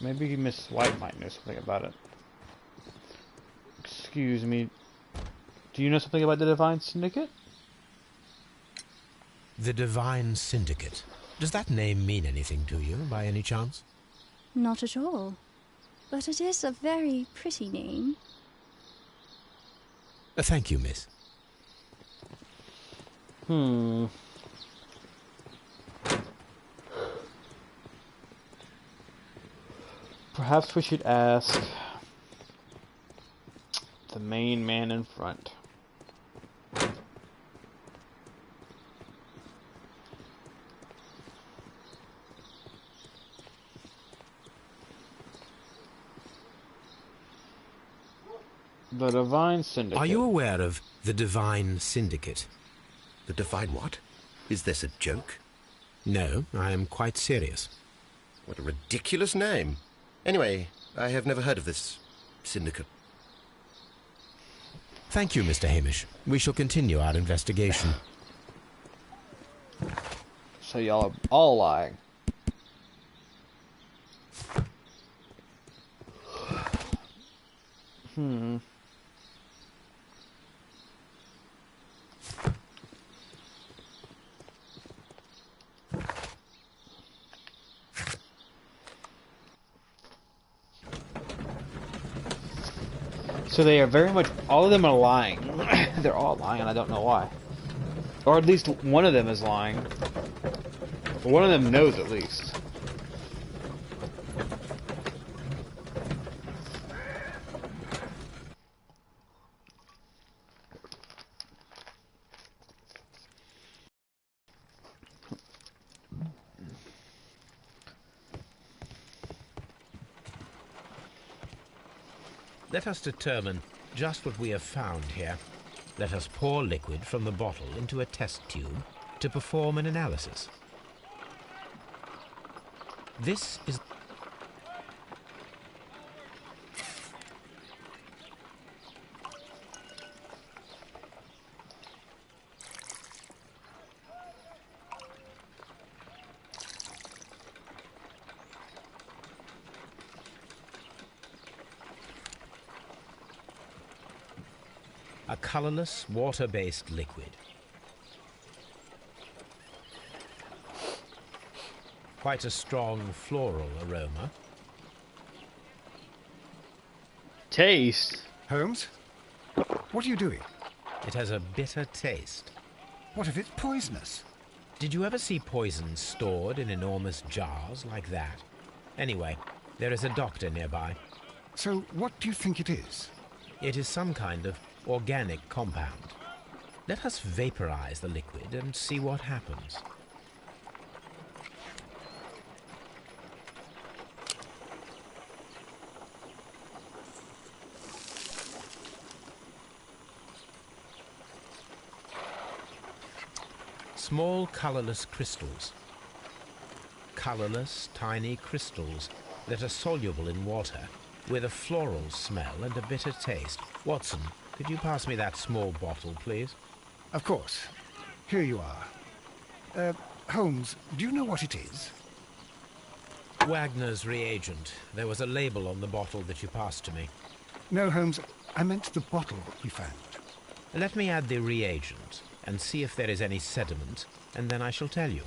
Speaker 1: Maybe Miss White might know something about it. Excuse me. Do you know something about the Divine Syndicate?
Speaker 2: The Divine Syndicate. Does that name mean anything to you, by any chance?
Speaker 6: Not at all. But it is a very pretty name.
Speaker 2: Thank you, miss.
Speaker 1: Perhaps we should ask the main man in front. The Divine Syndicate.
Speaker 2: Are you aware of the Divine Syndicate?
Speaker 3: The Divine what? Is this a joke?
Speaker 2: No, I am quite serious.
Speaker 3: What a ridiculous name. Anyway, I have never heard of this syndicate.
Speaker 2: Thank you, Mr. Hamish. We shall continue our investigation.
Speaker 1: So y'all are all lying. So they are very much, all of them are lying. They're all lying and I don't know why. Or at least one of them is lying. Or one of them knows at least.
Speaker 2: Let us determine just what we have found here. Let us pour liquid from the bottle into a test tube to perform an analysis. This is... a colorless, water-based liquid. Quite a strong floral aroma.
Speaker 1: Taste?
Speaker 5: Holmes? What are you doing?
Speaker 2: It has a bitter taste.
Speaker 5: What if it's poisonous?
Speaker 2: Did you ever see poison stored in enormous jars like that? Anyway, there is a doctor nearby.
Speaker 5: So what do you think it is?
Speaker 2: It is some kind of organic compound. Let us vaporize the liquid and see what happens. Small colorless crystals. Colorless, tiny crystals that are soluble in water, with a floral smell and a bitter taste. Watson, could you pass me that small bottle, please?
Speaker 5: Of course. Here you are. Holmes, do you know what it is?
Speaker 2: Wagner's reagent. There was a label on the bottle that you passed to me.
Speaker 5: No, Holmes, I meant the bottle you found.
Speaker 2: Let me add the reagent and see if there is any sediment, and then I shall tell you.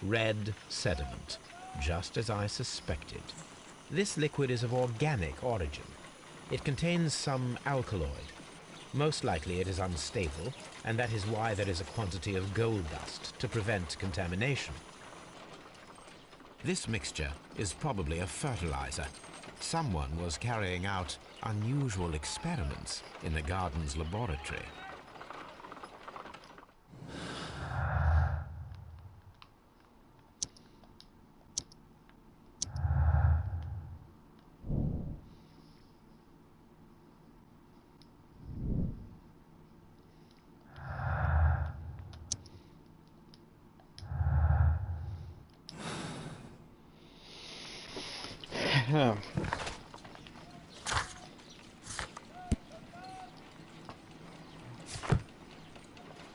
Speaker 2: Red sediment, just as I suspected. This liquid is of organic origin. It contains some alkaloid. Most likely it is unstable, and that is why there is a quantity of gold dust to prevent contamination. This mixture is probably a fertilizer. Someone was carrying out unusual experiments in the garden's laboratory.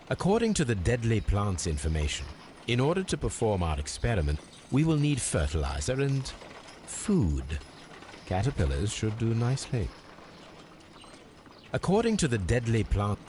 Speaker 2: According to the deadly plants information, in order to perform our experiment, we will need fertilizer and food. Caterpillars should do nicely. According to the deadly plant...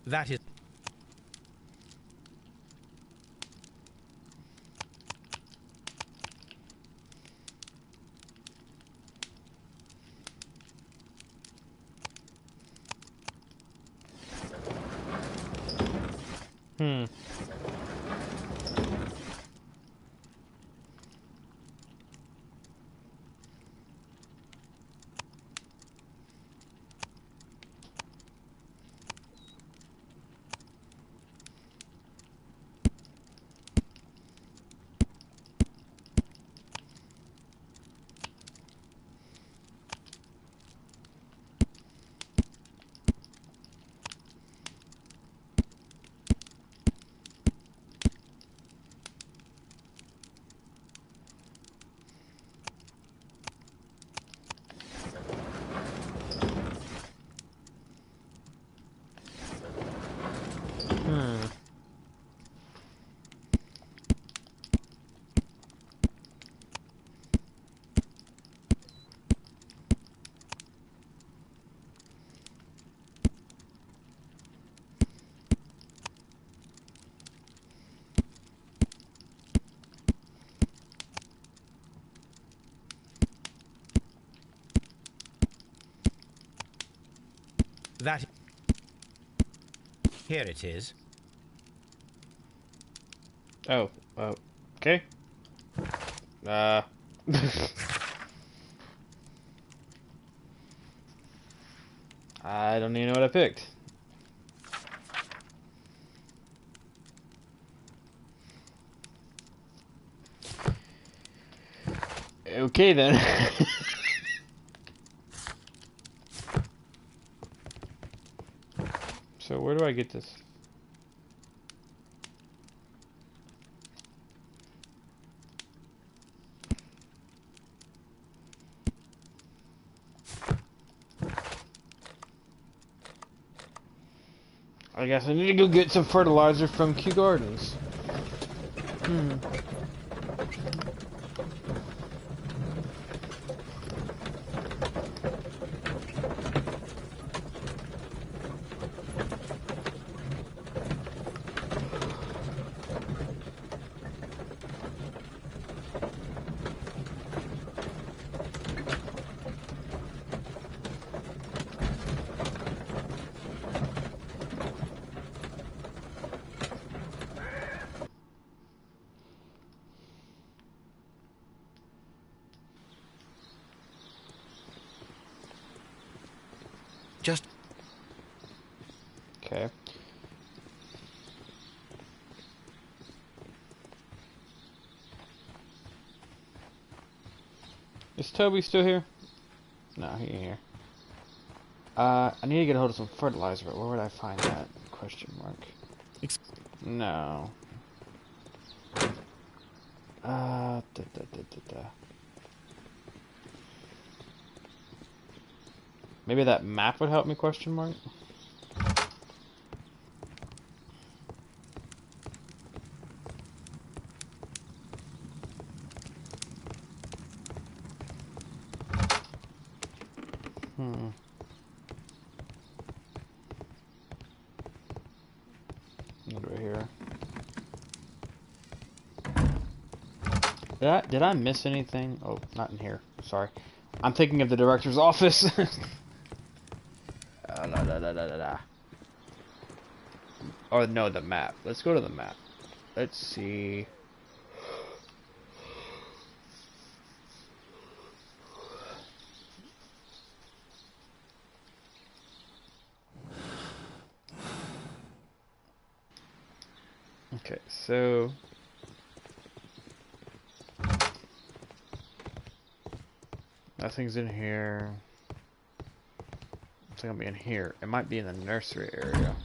Speaker 2: That is... That... Here it is.
Speaker 1: Oh, okay. I don't even know what I picked. Okay then. So where do I get this? I guess I need to go get some fertilizer from Kew Gardens.
Speaker 3: Just...
Speaker 1: Okay. Is Toby still here? No, he ain't here. I need to get a hold of some fertilizer, but where would I find that? Question mark. No. Maybe that map would help me? Question mark. Over here. Did I miss anything? Oh, not in here. Sorry. I'm thinking of the director's office. Or no, the map. Let's go to the map. Let's see. Okay, so nothing's in here. It's gonna be in here. It might be in the nursery area.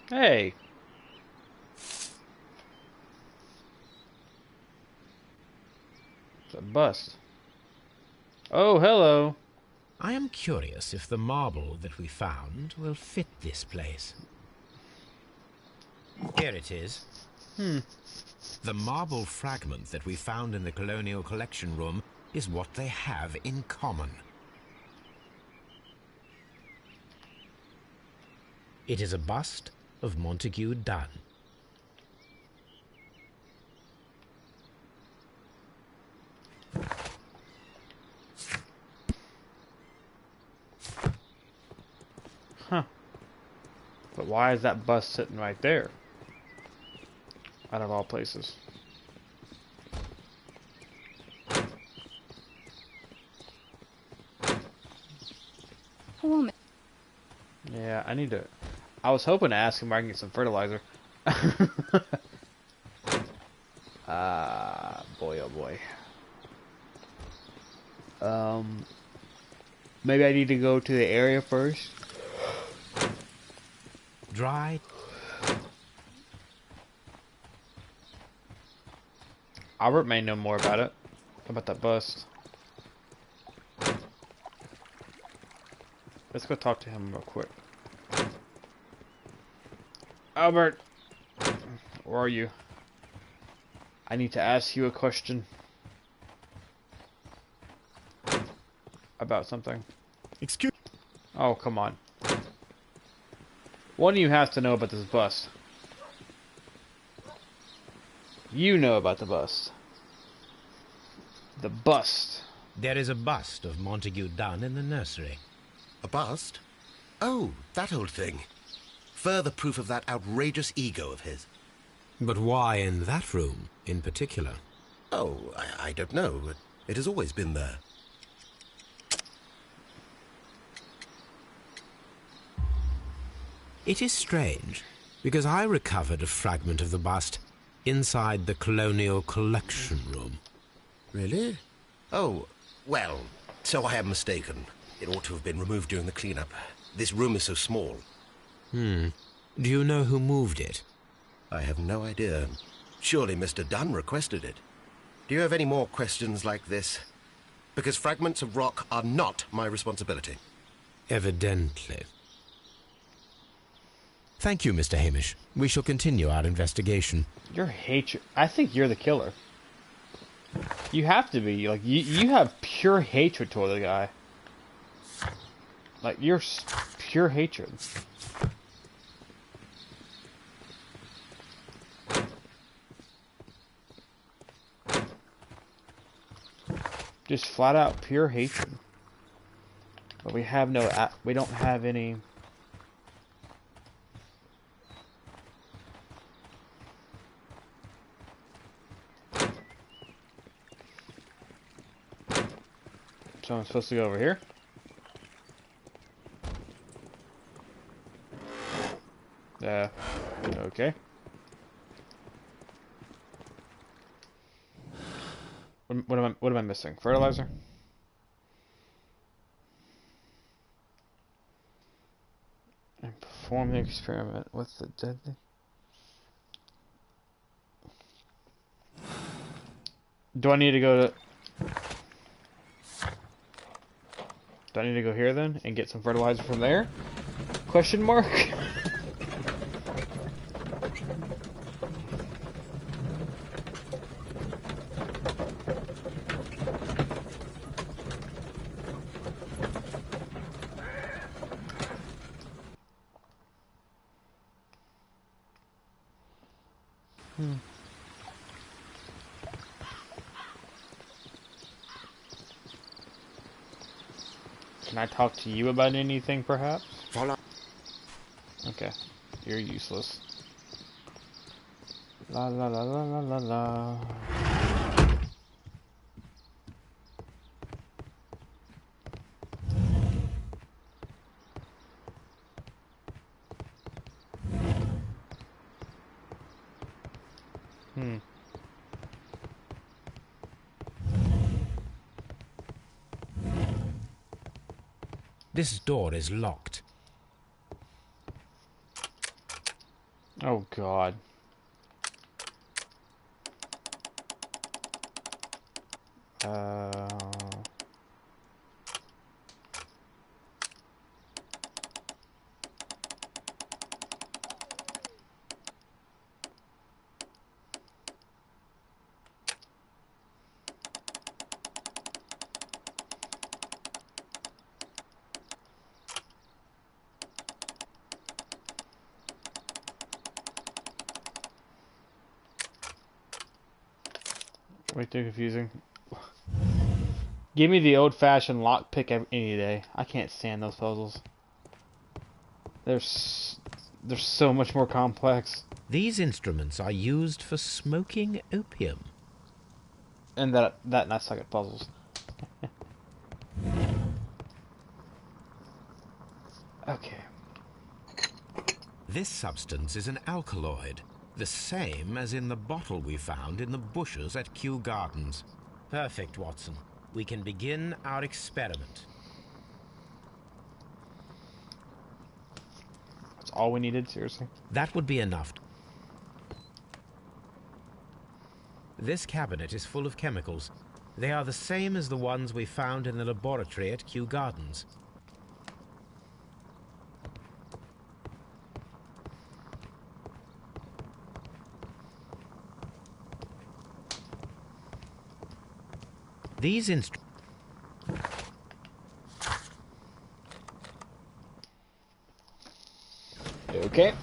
Speaker 1: Hey! It's a bust. Oh, hello.
Speaker 2: I am curious if the marble that we found will fit this place. Here it is. The marble fragment that we found in the Colonial collection room is what they have in common. It is a bust of Montague Dunn.
Speaker 1: Huh. But why is that bust sitting right there? Out of all places.
Speaker 6: Woman.
Speaker 1: Yeah, I need to... I was hoping to ask him where I can get some fertilizer. Boy, oh boy. Maybe I need to go to the area first.
Speaker 2: Dry.
Speaker 1: Albert may know more about it. About that bust. Let's go talk to him real quick. Albert! Where are you? I need to ask you a question. About something.
Speaker 4: Excuse...
Speaker 1: Oh, come on. One of you has to know about this bust. You know about the bust. The bust.
Speaker 2: There is a bust of Montague Dunn in the nursery.
Speaker 3: A bust? Oh, that old thing. Further proof of that outrageous ego of his.
Speaker 2: But why in that room in particular?
Speaker 3: Oh, I don't know. It has always been there.
Speaker 2: It is strange, because I recovered a fragment of the bust inside the Colonial collection room.
Speaker 3: Really? Oh, well, so I am mistaken. It ought to have been removed during the cleanup. This room is so small.
Speaker 2: Do you know who moved it?
Speaker 3: I have no idea. Surely Mr. Dunn requested it. Do you have any more questions like this? Because fragments of rock are not my responsibility.
Speaker 2: Evidently. Thank you, Mr. Hamish. We shall continue our investigation.
Speaker 1: Your hatred. I think you're the killer. You have to be. Like, you have pure hatred toward the guy. Like, you're pure hatred. Just flat out pure hatred. But we have no... we don't have any... So I'm supposed to go over here? Okay. What am I missing? Fertilizer? And perform the experiment with the deadly... Do I need to go to... Do I need to go here then and get some fertilizer from there? Question mark? Can I talk to you about anything, perhaps?
Speaker 7: Follow.
Speaker 1: Okay. You're useless. La la la la la la la.
Speaker 2: This door is locked.
Speaker 1: Oh, God. Uh, way too confusing. Give me the old-fashioned lockpick any day. I can't stand those puzzles. They're so much more complex.
Speaker 2: These instruments are used for smoking opium.
Speaker 1: And that I suck at puzzles. Okay.
Speaker 2: This substance is an alkaloid, the same as in the bottle we found in the bushes at Kew Gardens. Perfect, Watson. We can begin our experiment.
Speaker 1: That's all we needed, seriously.
Speaker 2: That would be enough. This cabinet is full of chemicals. They are the same as the ones we found in the laboratory at Kew Gardens. These instruments...
Speaker 1: Okay.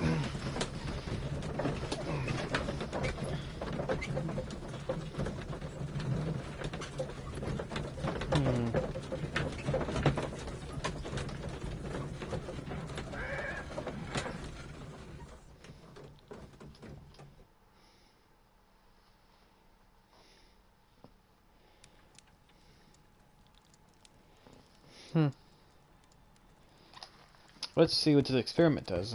Speaker 1: Let's see what this experiment does.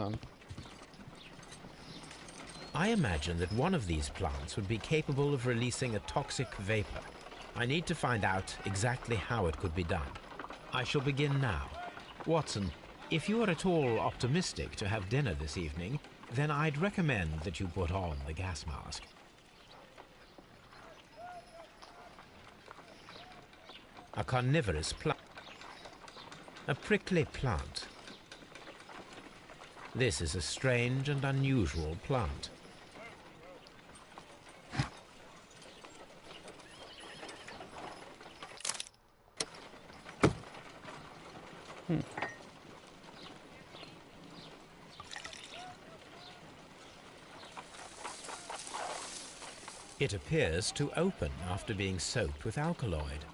Speaker 2: I imagine that one of these plants would be capable of releasing a toxic vapor. I need to find out exactly how it could be done. I shall begin now. Watson, if you are at all optimistic to have dinner this evening, then I'd recommend that you put on the gas mask. A carnivorous plant. A prickly plant. This is a strange and unusual plant. It appears to open after being soaked with alkaloid.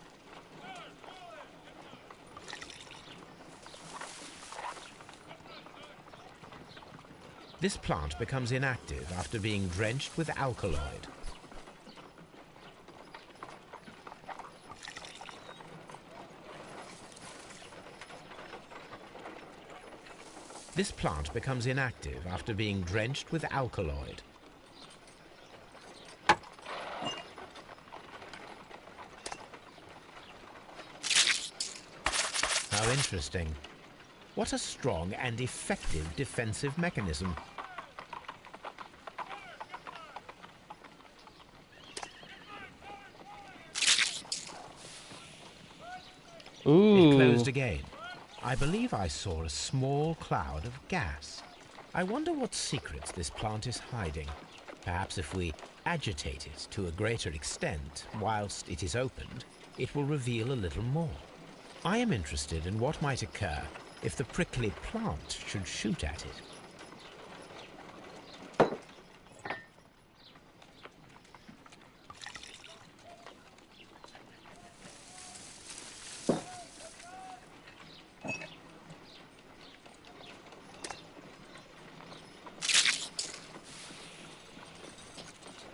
Speaker 2: This plant becomes inactive after being drenched with alkaloid. This plant becomes inactive after being drenched with alkaloid. How interesting. What a strong and effective defensive mechanism.
Speaker 1: Ooh.
Speaker 2: It closed again. I believe I saw a small cloud of gas. I wonder what secrets this plant is hiding. Perhaps if we agitate it to a greater extent whilst it is opened, it will reveal a little more. I am interested in what might occur if the prickly plant should shoot at it.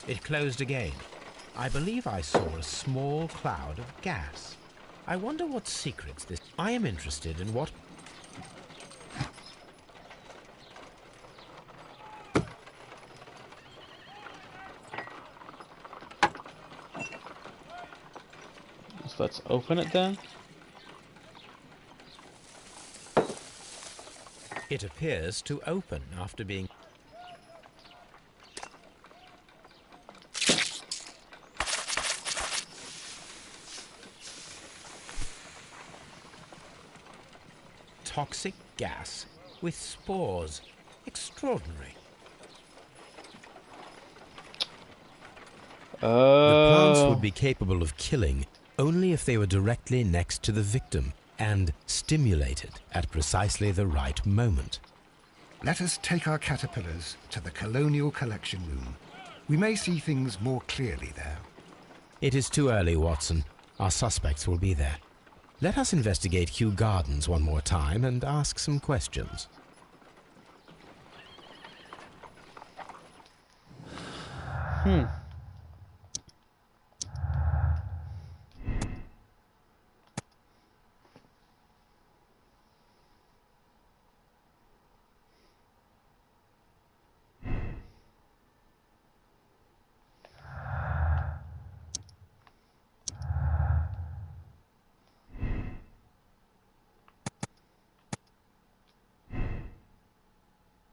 Speaker 2: It closed again. I believe I saw a small cloud of gas. I wonder what secrets this... I am interested in what...
Speaker 1: So let's open it then.
Speaker 2: It appears to open after being... toxic gas with spores. Extraordinary. The plants would be capable of killing only if they were directly next to the victim and stimulated at precisely the right moment.
Speaker 5: Let us take our caterpillars to the Colonial collection room. We may see things more clearly there.
Speaker 2: It is too early, Watson. Our suspects will be there. Let us investigate Kew Gardens one more time and ask some questions.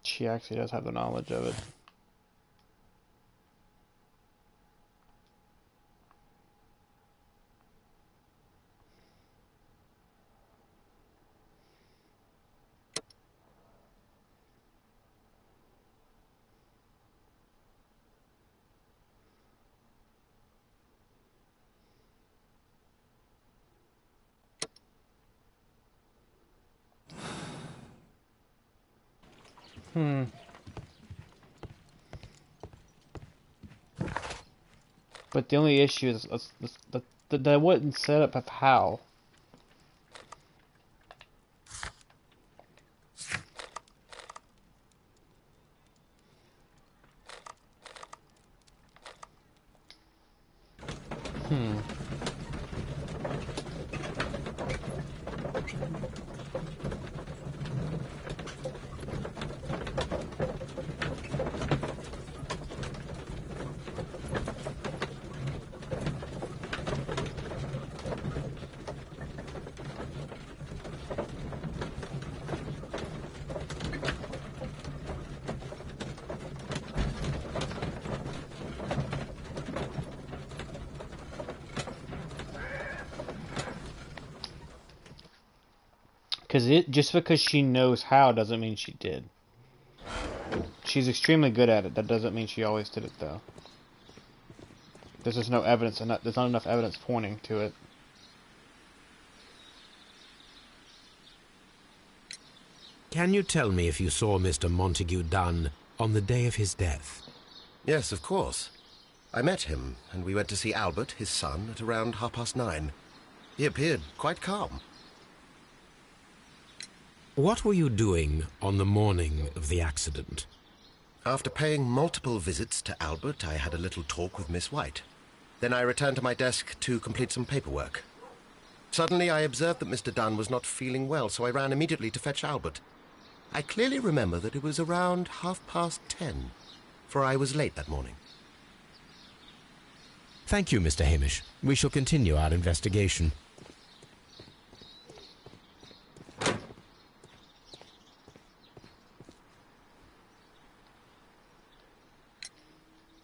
Speaker 1: She actually does have the knowledge of it. But the only issue is that I wouldn't set up of how. Just because she knows how doesn't mean she did. She's extremely good at it. That doesn't mean she always did it, though. There's just no evidence, and there's not enough evidence pointing to it.
Speaker 2: Can you tell me if you saw Mr. Montague Dunn on the day of his death?
Speaker 3: Yes, of course. I met him, and we went to see Albert, his son, at around 9:30. He appeared quite calm.
Speaker 2: What were you doing on the morning of the accident?
Speaker 3: After paying multiple visits to Albert, I had a little talk with Miss White. Then I returned to my desk to complete some paperwork. Suddenly I observed that Mr. Dunn was not feeling well, so I ran immediately to fetch Albert. I clearly remember that it was around 10:30, for I was late that morning.
Speaker 2: Thank you, Mr. Hamish. We shall continue our investigation.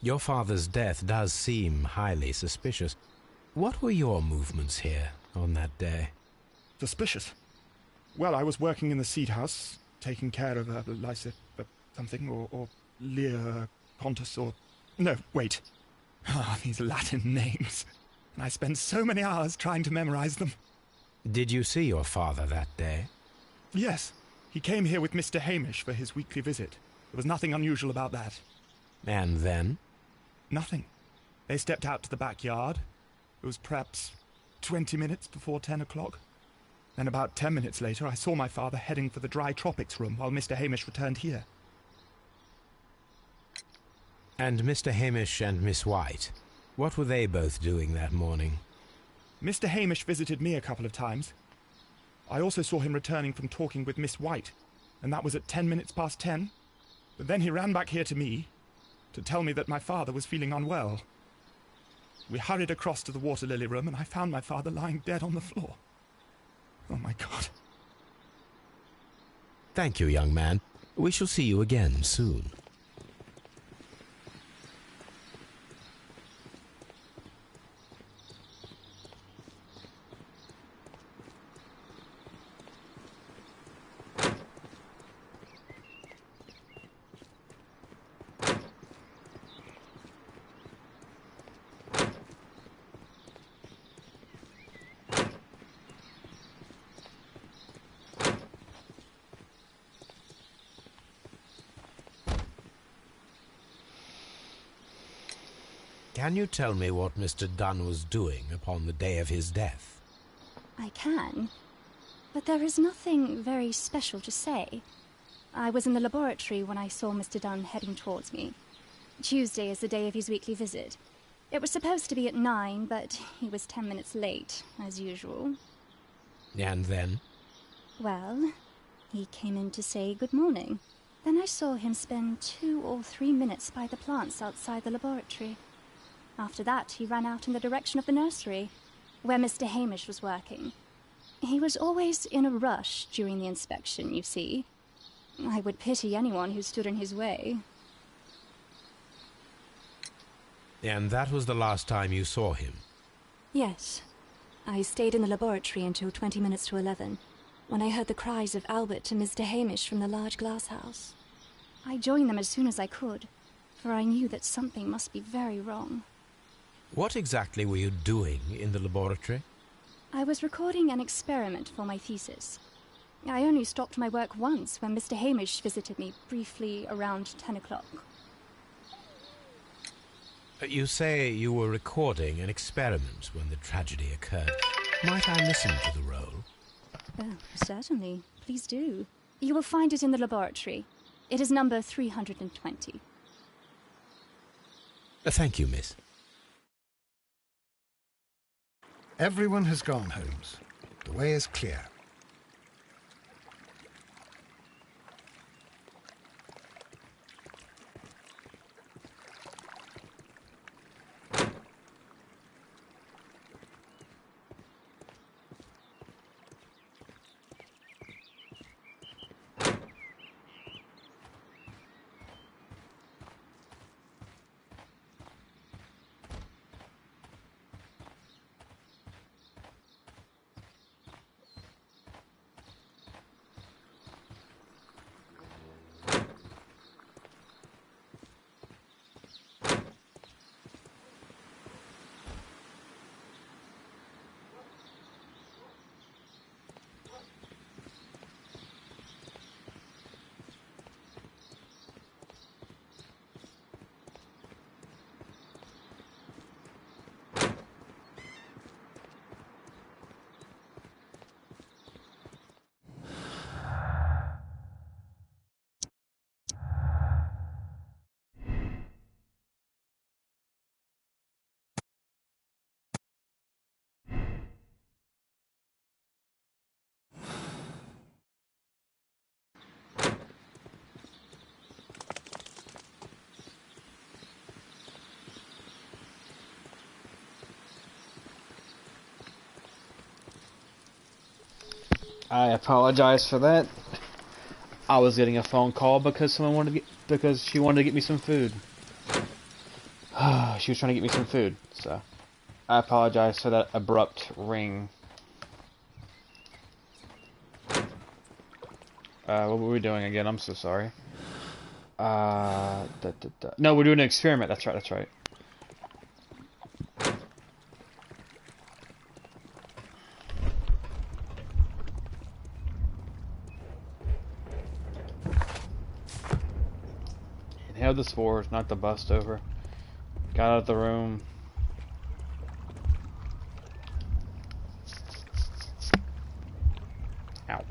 Speaker 2: Your father's death does seem highly suspicious. What were your movements here on that day?
Speaker 4: Suspicious? Well, I was working in the seed house, taking care of something, or Lear Pontus, or... No, wait. Ah, these Latin names. And I spent so many hours trying to memorize them.
Speaker 2: Did you see your father that day?
Speaker 4: Yes. He came here with Mr. Hamish for his weekly visit. There was nothing unusual about that.
Speaker 2: And then?
Speaker 4: Nothing. They stepped out to the backyard. It was perhaps 20 minutes before 10 o'clock. Then about 10 minutes later, I saw my father heading for the dry tropics room while Mr. Hamish returned here.
Speaker 2: And Mr. Hamish and Miss White, what were they both doing that morning?
Speaker 4: Mr. Hamish visited me a couple of times. I also saw him returning from talking with Miss White, and that was at 10 minutes past 10. But then he ran back here to me to tell me that my father was feeling unwell. We hurried across to the water lily room, and I found my father lying dead on the floor. Oh, my God.
Speaker 2: Thank you, young man. We shall see you again soon. Can you tell me what Mr. Dunn was doing upon the day of his death?
Speaker 6: I can, but there is nothing very special to say. I was in the laboratory when I saw Mr. Dunn heading towards me. Tuesday is the day of his weekly visit. It was supposed to be at 9, but he was 10 minutes late, as usual.
Speaker 2: And then?
Speaker 6: Well, he came in to say good morning. Then I saw him spend 2 or 3 minutes by the plants outside the laboratory. After that, he ran out in the direction of the nursery, where Mr. Hamish was working. He was always in a rush during the inspection, you see. I would pity anyone who stood in his way.
Speaker 2: And that was the last time you saw him?
Speaker 9: Yes. I stayed in the laboratory until 20 minutes to 11, when I heard the cries of Albert and Mr. Hamish from the large glass house.
Speaker 6: I joined them as soon as I could, for I knew that something must be very wrong.
Speaker 2: What exactly were you doing in the laboratory?
Speaker 6: I was recording an experiment for my thesis. I only stopped my work once when Mr. Hamish visited me briefly around 10 o'clock.
Speaker 2: You say you were recording an experiment when the tragedy occurred. Might I listen to the roll?
Speaker 6: Oh, certainly. Please do. You will find it in the laboratory. It is number 320.
Speaker 2: Thank you, miss.
Speaker 5: Everyone has gone, Holmes. The way is clear.
Speaker 1: I apologize for that. I was getting a phone call because she wanted to get me some food. She was trying to get me some food, so I apologize for that abrupt ring. What were we doing again? I'm so sorry. No, we're doing an experiment. That's right. That's right. Inhaled the spores, knocked the bust over. Got out of the room. Ow.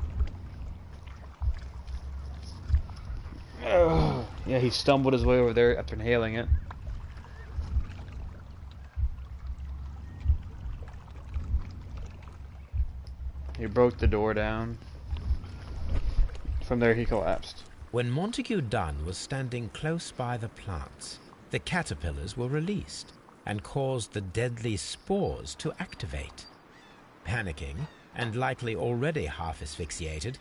Speaker 1: Ugh. Yeah, he stumbled his way over there after inhaling it. He broke the door down. From there he collapsed.
Speaker 2: When Montague Dunn was standing close by the plants, the caterpillars were released and caused the deadly spores to activate. Panicking, and likely already half asphyxiated,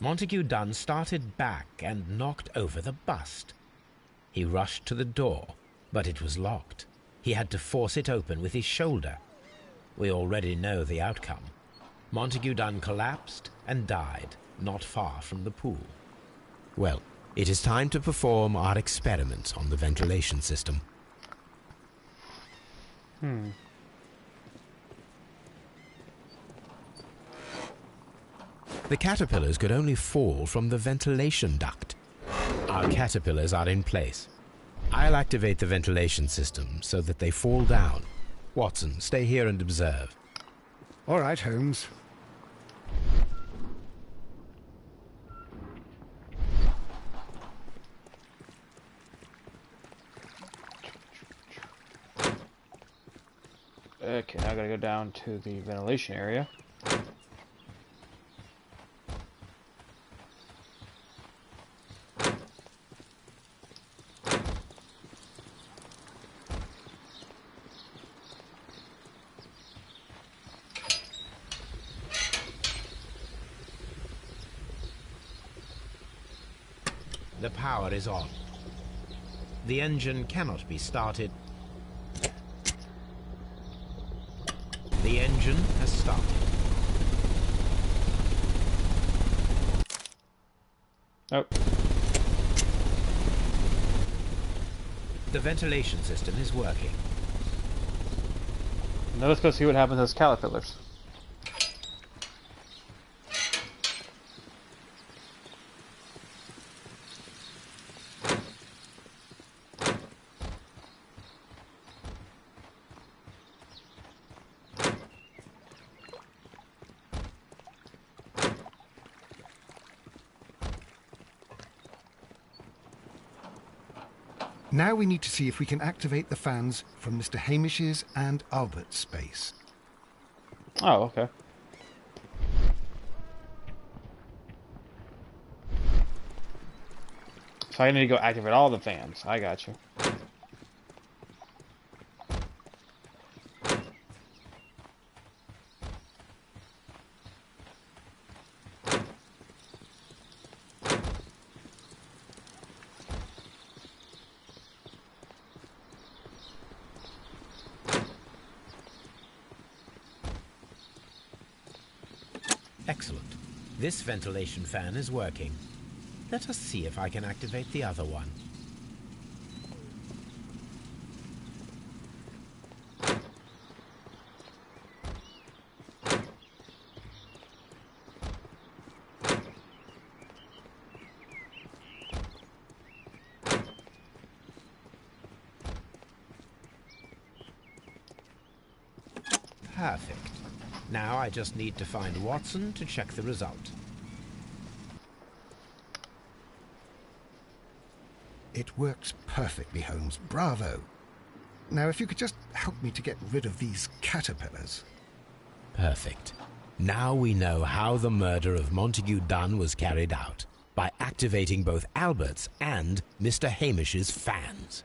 Speaker 2: Montague Dunn started back and knocked over the bust. He rushed to the door, but it was locked. He had to force it open with his shoulder. We already know the outcome. Montague Dunn collapsed and died not far from the pool. Well, it is time to perform our experiment on the ventilation system. The caterpillars could only fall from the ventilation duct. Our caterpillars are in place. I'll activate the ventilation system so that they fall down. Watson, stay here and observe.
Speaker 5: All right, Holmes.
Speaker 1: Okay, now I gotta go down to the ventilation area.
Speaker 2: The power is on. The engine cannot be started. The engine has started.
Speaker 1: Oh.
Speaker 2: The ventilation system is working.
Speaker 1: Now let's go see what happens to those caterpillars.
Speaker 5: Now we need to see if we can activate the fans from Mr. Hamish's and Albert's space.
Speaker 1: Oh, okay. So I need to go activate all the fans. I got you.
Speaker 2: Excellent. This ventilation fan is working. Let us see if I can activate the other one. Perfect. Now I just need to find Watson to check the result.
Speaker 5: It works perfectly, Holmes. Bravo. Now, if you could just help me to get rid of these caterpillars.
Speaker 2: Perfect. Now we know how the murder of Montague Dunn was carried out, by activating both Albert's and Mr. Hamish's fans.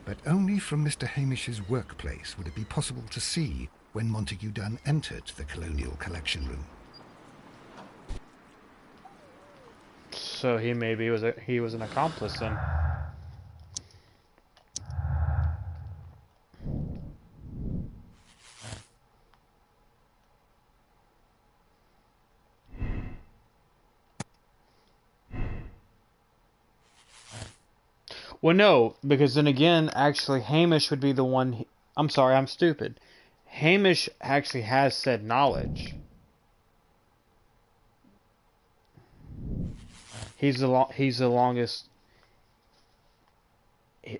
Speaker 5: But only from Mr. Hamish's workplace would it be possible to see when Montague Dunn entered the Colonial collection room.
Speaker 1: So he maybe was an accomplice then. Well, no, because then again, actually, Hamish would be the one. I'm sorry, I'm stupid. Hamish actually has said knowledge. He's the longest.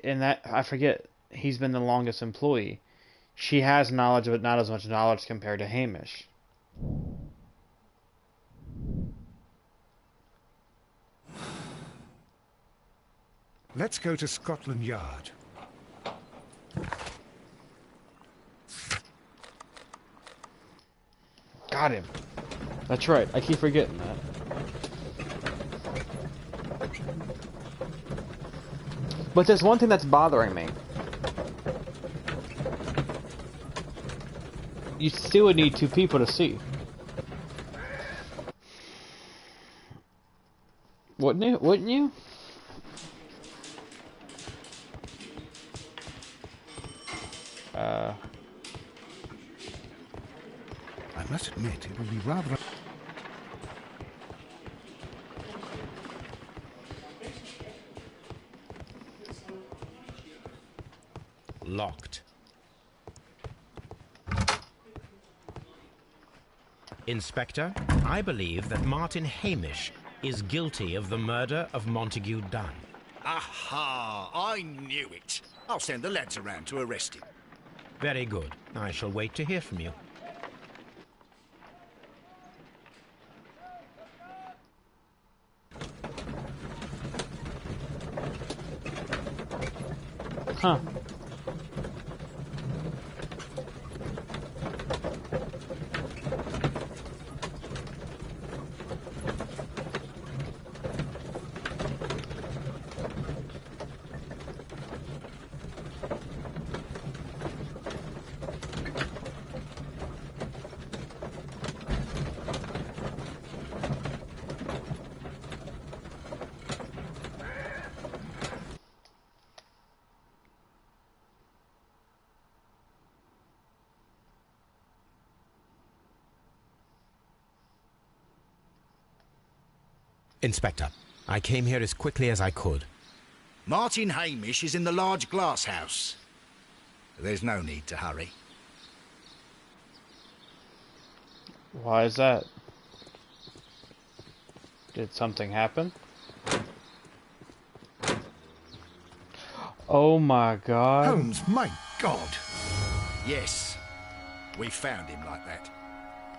Speaker 1: And that, I forget, he's been the longest employee. She has knowledge, but not as much knowledge compared to Hamish.
Speaker 5: Let's go to Scotland Yard.
Speaker 1: Got him. That's right. I keep forgetting that. But there's one thing that's bothering me. You still would need two people to see. Wouldn't you? Wouldn't you?
Speaker 5: I must admit, it would be rather...
Speaker 2: Locked. Inspector, I believe that Martin Hamish is guilty of the murder of Montague Dunn.
Speaker 10: Aha! I knew it. I'll send the lads around to arrest him.
Speaker 2: Very good. I shall wait to hear from you.
Speaker 1: Huh.
Speaker 2: Inspector, I came here as quickly as I could.
Speaker 10: Martin Hamish is in the large glass house. There's no need to hurry.
Speaker 1: Why is that? Did something happen? Oh my god.
Speaker 5: Holmes, my God!
Speaker 10: Yes, we found him like that.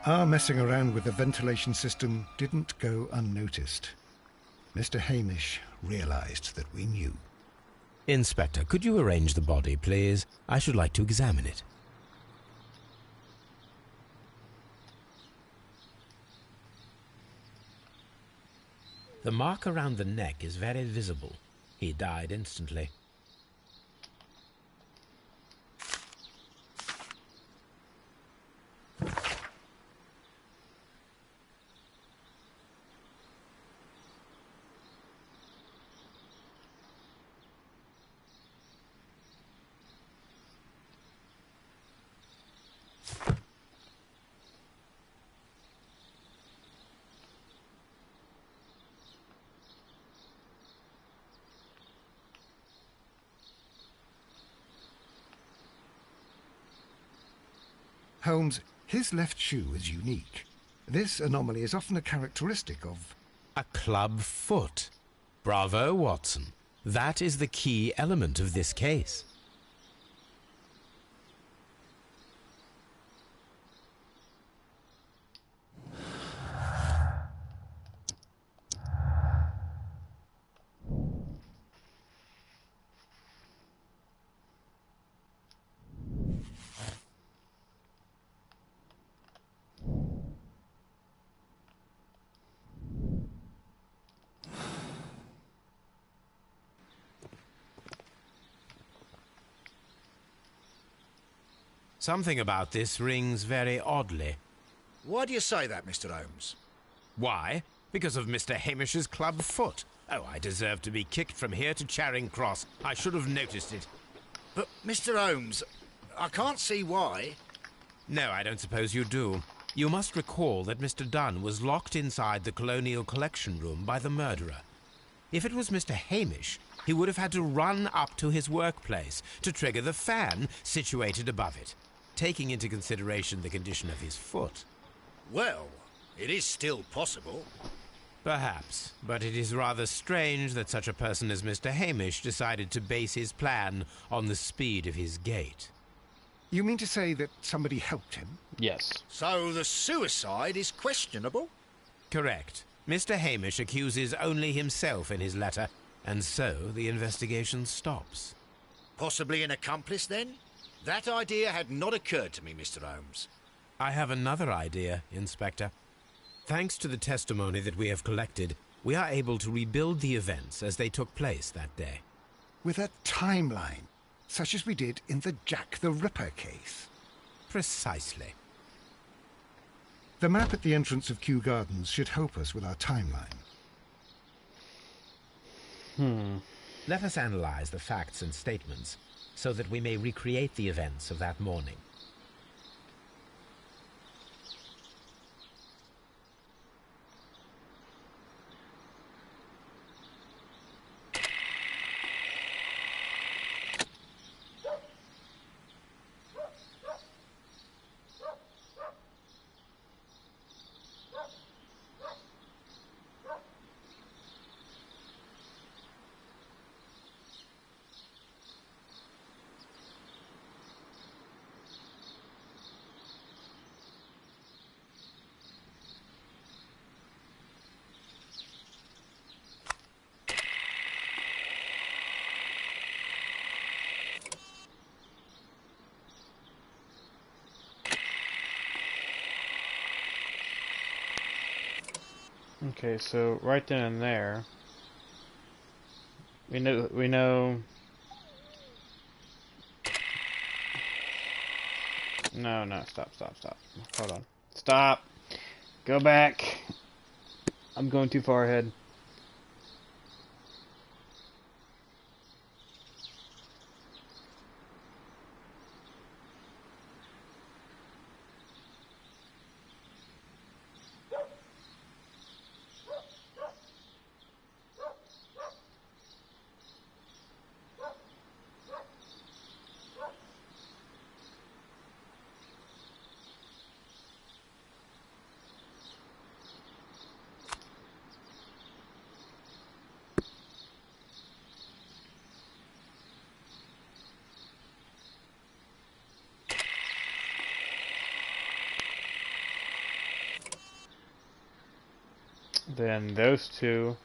Speaker 5: Our messing around with the ventilation system didn't go unnoticed. Mr. Hamish realized that we knew.
Speaker 2: Inspector, could you arrange the body, please? I should like to examine it. The mark around the neck is very visible. He died instantly.
Speaker 5: Holmes, his left shoe is unique. This anomaly is often a characteristic of...
Speaker 2: A club foot. Bravo, Watson. That is the key element of this case. Something about this rings very oddly.
Speaker 10: Why do you say that, Mr. Holmes?
Speaker 2: Why? Because of Mr. Hamish's club foot. Oh, I deserve to be kicked from here to Charing Cross. I should have noticed it.
Speaker 10: But, Mr. Holmes, I can't see why.
Speaker 2: No, I don't suppose you do. You must recall that Mr. Dunn was locked inside the Colonial collection room by the murderer. If it was Mr. Hamish, he would have had to run up to his workplace to trigger the fan situated above it, taking into consideration the condition of his foot.
Speaker 10: Well, it is still possible.
Speaker 2: Perhaps, but it is rather strange that such a person as Mr. Hamish decided to base his plan on the speed of his gait.
Speaker 5: You mean to say that somebody helped him?
Speaker 1: Yes.
Speaker 10: So the suicide is questionable?
Speaker 2: Correct. Mr. Hamish accuses only himself in his letter, and so the investigation stops.
Speaker 10: Possibly an accomplice, then? That idea had not occurred to me, Mr. Holmes.
Speaker 2: I have another idea, Inspector. Thanks to the testimony that we have collected, we are able to rebuild the events as they took place that day.
Speaker 5: With a timeline, such as we did in the Jack the Ripper case.
Speaker 2: Precisely.
Speaker 5: The map at the entrance of Kew Gardens should help us with our timeline.
Speaker 2: Let us analyze the facts and statements so that we may recreate the events of that morning.
Speaker 1: Okay, so right then and there, we know. No, stop. Hold on. Stop. Go back. I'm going too far ahead. Then those two.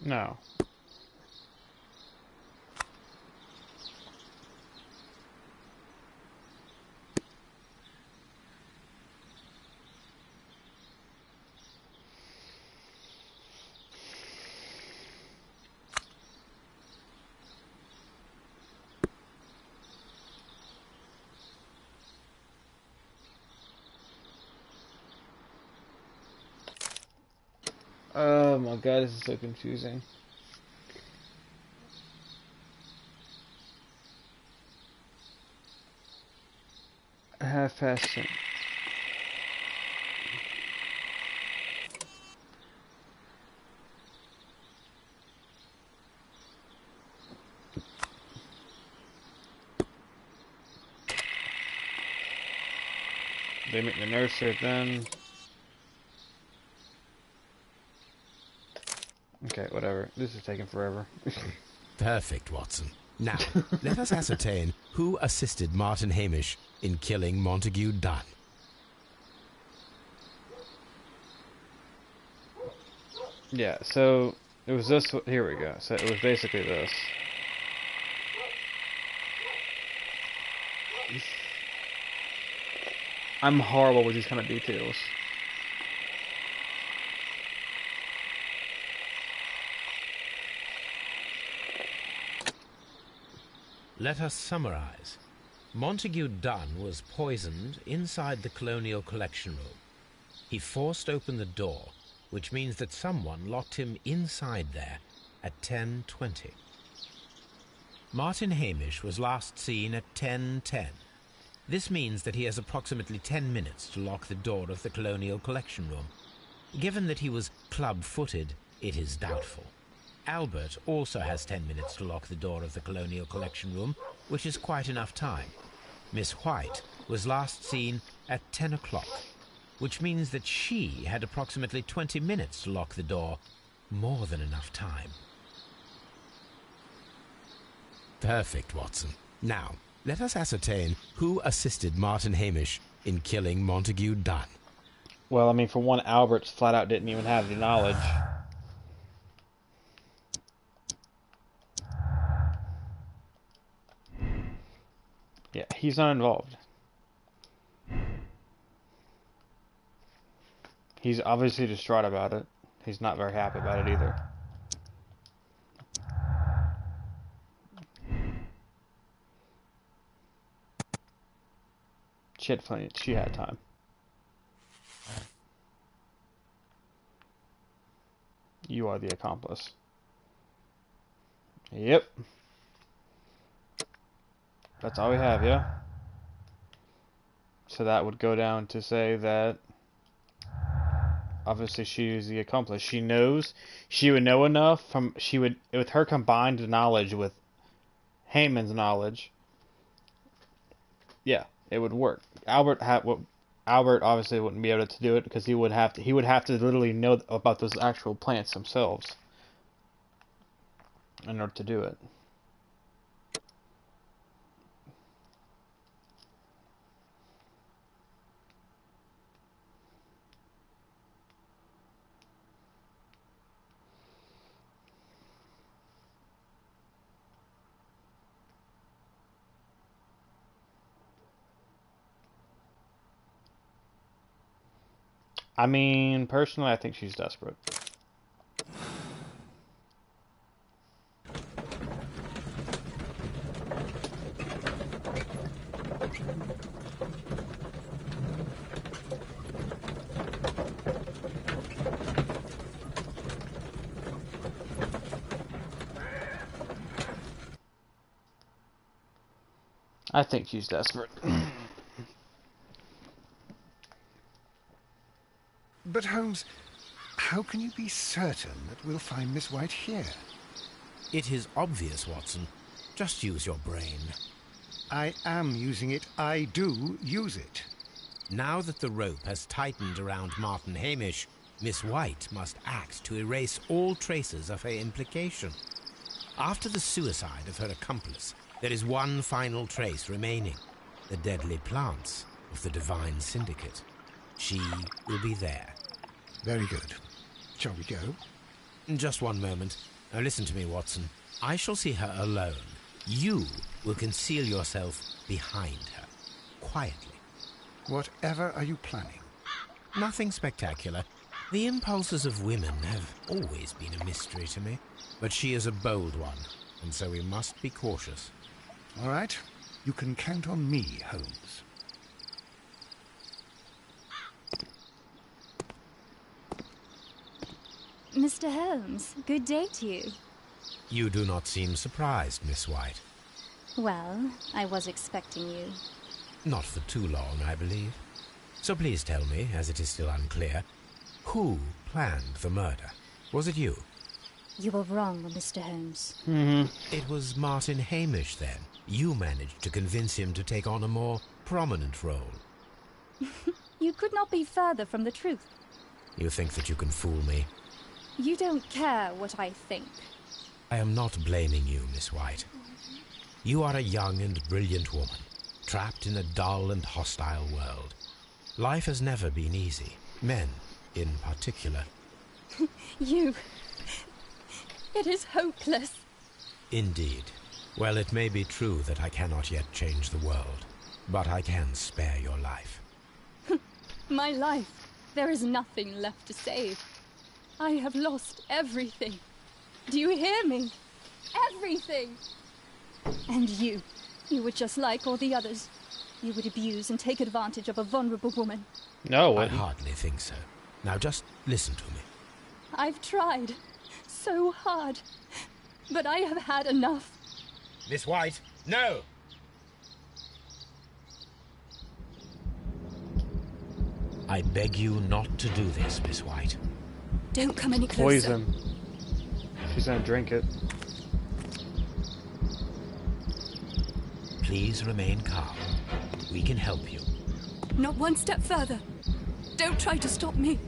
Speaker 1: No. Oh my god, this is so confusing. Half-past 10. They make the nurse there then. Okay, whatever. This is taking forever.
Speaker 2: Perfect, Watson. Now, let us ascertain who assisted Martin Hamish in killing Montague Dunn.
Speaker 1: Yeah, so it was this. Here we go. So it was basically this. I'm horrible with these kind of details.
Speaker 2: Let us summarize. Montague Dunn was poisoned inside the Colonial collection room. He forced open the door, which means that someone locked him inside there at 10:20. Martin Hamish was last seen at 10:10. This means that he has approximately 10 minutes to lock the door of the Colonial collection room. Given that he was club-footed, it is doubtful. Albert also has 10 minutes to lock the door of the Colonial collection room, which is quite enough time. Miss White was last seen at 10 o'clock, which means that she had approximately 20 minutes to lock the door. More than enough time. Perfect, Watson. Now, let us ascertain who assisted Martin Hamish in killing Montague Dunn.
Speaker 1: Well, I mean, for one, Albert flat out didn't even have the knowledge. Yeah, he's not involved. He's obviously distraught about it. He's not very happy about it either. She had time. You are the accomplice. Yep. That's all we have, yeah? So that would go down to say that obviously she is the accomplice. She knows, she would know enough from, with her combined knowledge with Hamon's knowledge, yeah, it would work. Albert obviously wouldn't be able to do it because he would have to literally know about those actual plants themselves in order to do it. I mean, personally, I think she's desperate. I think she's desperate.
Speaker 5: But Holmes, how can you be certain that we'll find Miss White here?
Speaker 2: It is obvious, Watson. Just use your brain.
Speaker 5: I am using it. I do use it.
Speaker 2: Now that the rope has tightened around Martin Hamish, Miss White must act to erase all traces of her implication. After the suicide of her accomplice, there is one final trace remaining. The deadly plants of the Divine Syndicate. She will be there.
Speaker 5: Very good. Shall we go?
Speaker 2: Just one moment. Now listen to me, Watson. I shall see her alone. You will conceal yourself behind her, quietly.
Speaker 5: Whatever are you planning?
Speaker 2: Nothing spectacular. The impulses of women have always been a mystery to me. But she is a bold one, and so we must be cautious.
Speaker 5: All right. You can count on me, Holmes.
Speaker 6: Mr. Holmes, good day to you.
Speaker 2: You do not seem surprised, Miss White.
Speaker 6: Well, I was expecting you.
Speaker 2: Not for too long, I believe. So please tell me, as it is still unclear, who planned the murder? Was it you?
Speaker 6: You were wrong, Mr. Holmes.
Speaker 2: It was Martin Hamish, then. You managed to convince him to take on a more prominent role.
Speaker 6: You could not be further from the truth.
Speaker 2: You think that you can fool me?
Speaker 6: You don't care what I think.
Speaker 2: I am not blaming you, Miss White. You are a young and brilliant woman, trapped in a dull and hostile world. Life has never been easy. Men, in particular.
Speaker 6: You... It is hopeless.
Speaker 2: Indeed. Well, it may be true that I cannot yet change the world, but I can spare your life.
Speaker 6: My life. There is nothing left to save. I have lost everything. Do you hear me? Everything! And you were just like all the others. You would abuse and take advantage of a vulnerable woman.
Speaker 1: No,
Speaker 2: I hardly think so. Now just listen to me.
Speaker 6: I've tried so hard, but I have had enough.
Speaker 2: Miss White, no! I beg you not to do this, Miss White.
Speaker 9: Don't come any closer.
Speaker 1: Poison. She's gonna drink it.
Speaker 2: Please remain calm. We can help you.
Speaker 9: Not one step further. Don't try to stop me.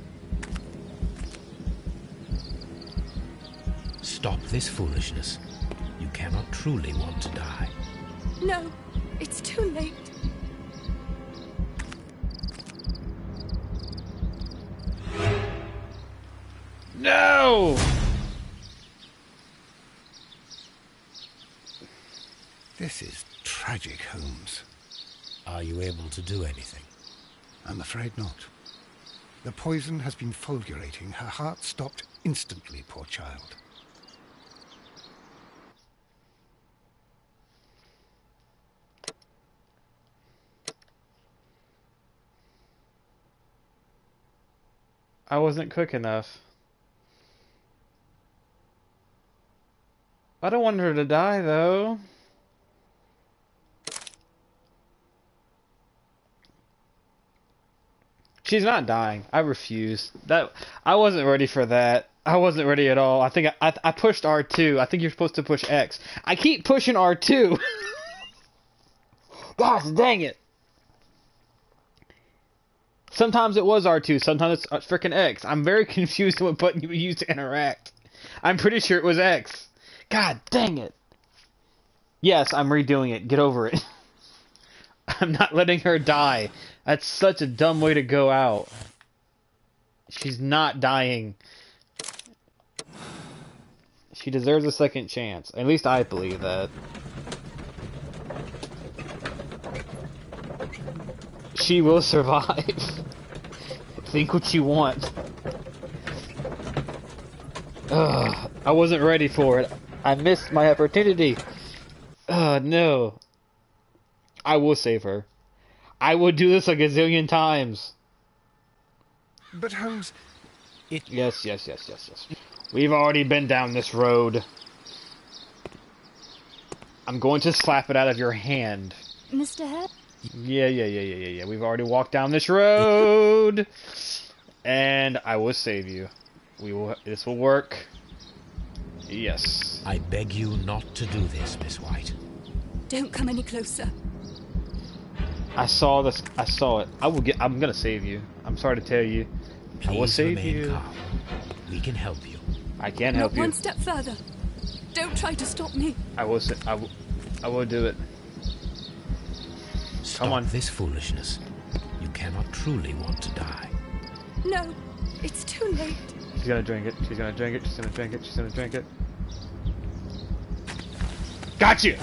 Speaker 2: Stop this foolishness. You cannot truly want to die.
Speaker 9: No, it's too late.
Speaker 1: No!
Speaker 5: This is tragic, Holmes.
Speaker 2: Are you able to do anything?
Speaker 5: I'm afraid not. The poison has been fulgurating. Her heart stopped instantly, poor child.
Speaker 1: I wasn't quick enough. I don't want her to die, though. She's not dying. I refuse. I wasn't ready for that. I wasn't ready at all. I think I pushed R2. I think you're supposed to push X. I keep pushing R2. Gosh, dang it. Sometimes it was R2. Sometimes it's freaking X. I'm very confused what button you use to interact. I'm pretty sure it was X. God dang it. Yes, I'm redoing it. Get over it. I'm not letting her die. That's such a dumb way to go out. She's not dying. She deserves a second chance. At least I believe that. She will survive. Think what you want. Ugh, I wasn't ready for it. I missed my opportunity. No. I will save her. I will do this a gazillion times.
Speaker 5: But Holmes...
Speaker 1: Yes. We've already been down this road. I'm going to slap it out of your hand.
Speaker 6: Mr. Head?
Speaker 1: Yeah. We've already walked down this road. And I will save you. This will work. Yes.
Speaker 2: I beg you not to do this, Miss White.
Speaker 9: Don't come any closer.
Speaker 1: I saw this. I saw it. I'm gonna save you. I'm sorry to tell you. I will
Speaker 2: Please
Speaker 1: save
Speaker 2: remain
Speaker 1: you.
Speaker 2: calm. We can help you.
Speaker 1: I can help
Speaker 9: Not
Speaker 1: you.
Speaker 9: one step further. Don't try to stop me.
Speaker 1: I will do it.
Speaker 2: Stop
Speaker 1: on.
Speaker 2: this foolishness. You cannot truly want to die.
Speaker 9: No, it's too late.
Speaker 1: She's gonna drink it. She's gonna drink it. She's gonna drink it. She's gonna drink it. Got you!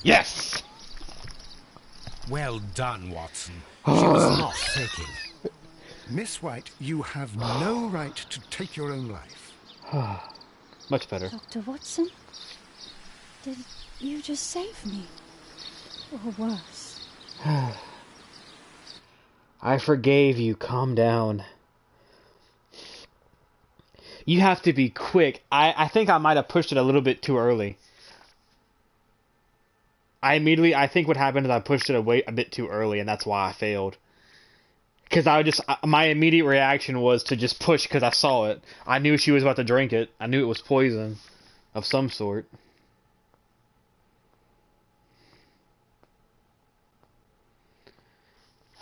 Speaker 1: Yes!
Speaker 10: Well done, Watson. She was not faking.
Speaker 5: Miss White, you have no right to take your own life.
Speaker 1: Much better.
Speaker 6: Dr. Watson? Did you just save me? Or worse?
Speaker 1: I forgave you. Calm down. You have to be quick. I think I might have pushed it a little bit too early. I think what happened is I pushed it a bit too early, and that's why I failed. Because my immediate reaction was to just push because I saw it. I knew she was about to drink it. I knew it was poison of some sort.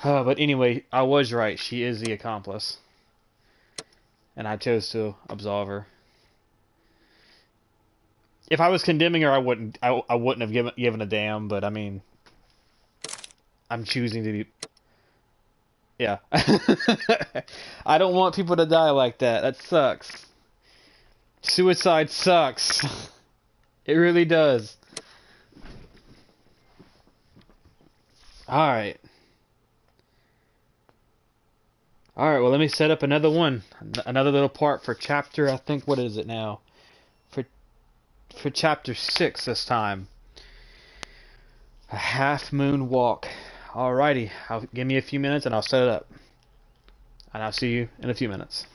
Speaker 1: But anyway, I was right. She is the accomplice. And I chose to absolve her. If I was condemning her, I wouldn't have given a damn, but I mean, I'm choosing to be... Yeah. I don't want people to die like that. That sucks. Suicide sucks. It really does. Alright. Alright, well let me set up another one. Another little part for chapter, I think, what is it now? For chapter 6 this time. A half moon walk. Alrighty, give me a few minutes and I'll set it up. And I'll see you in a few minutes.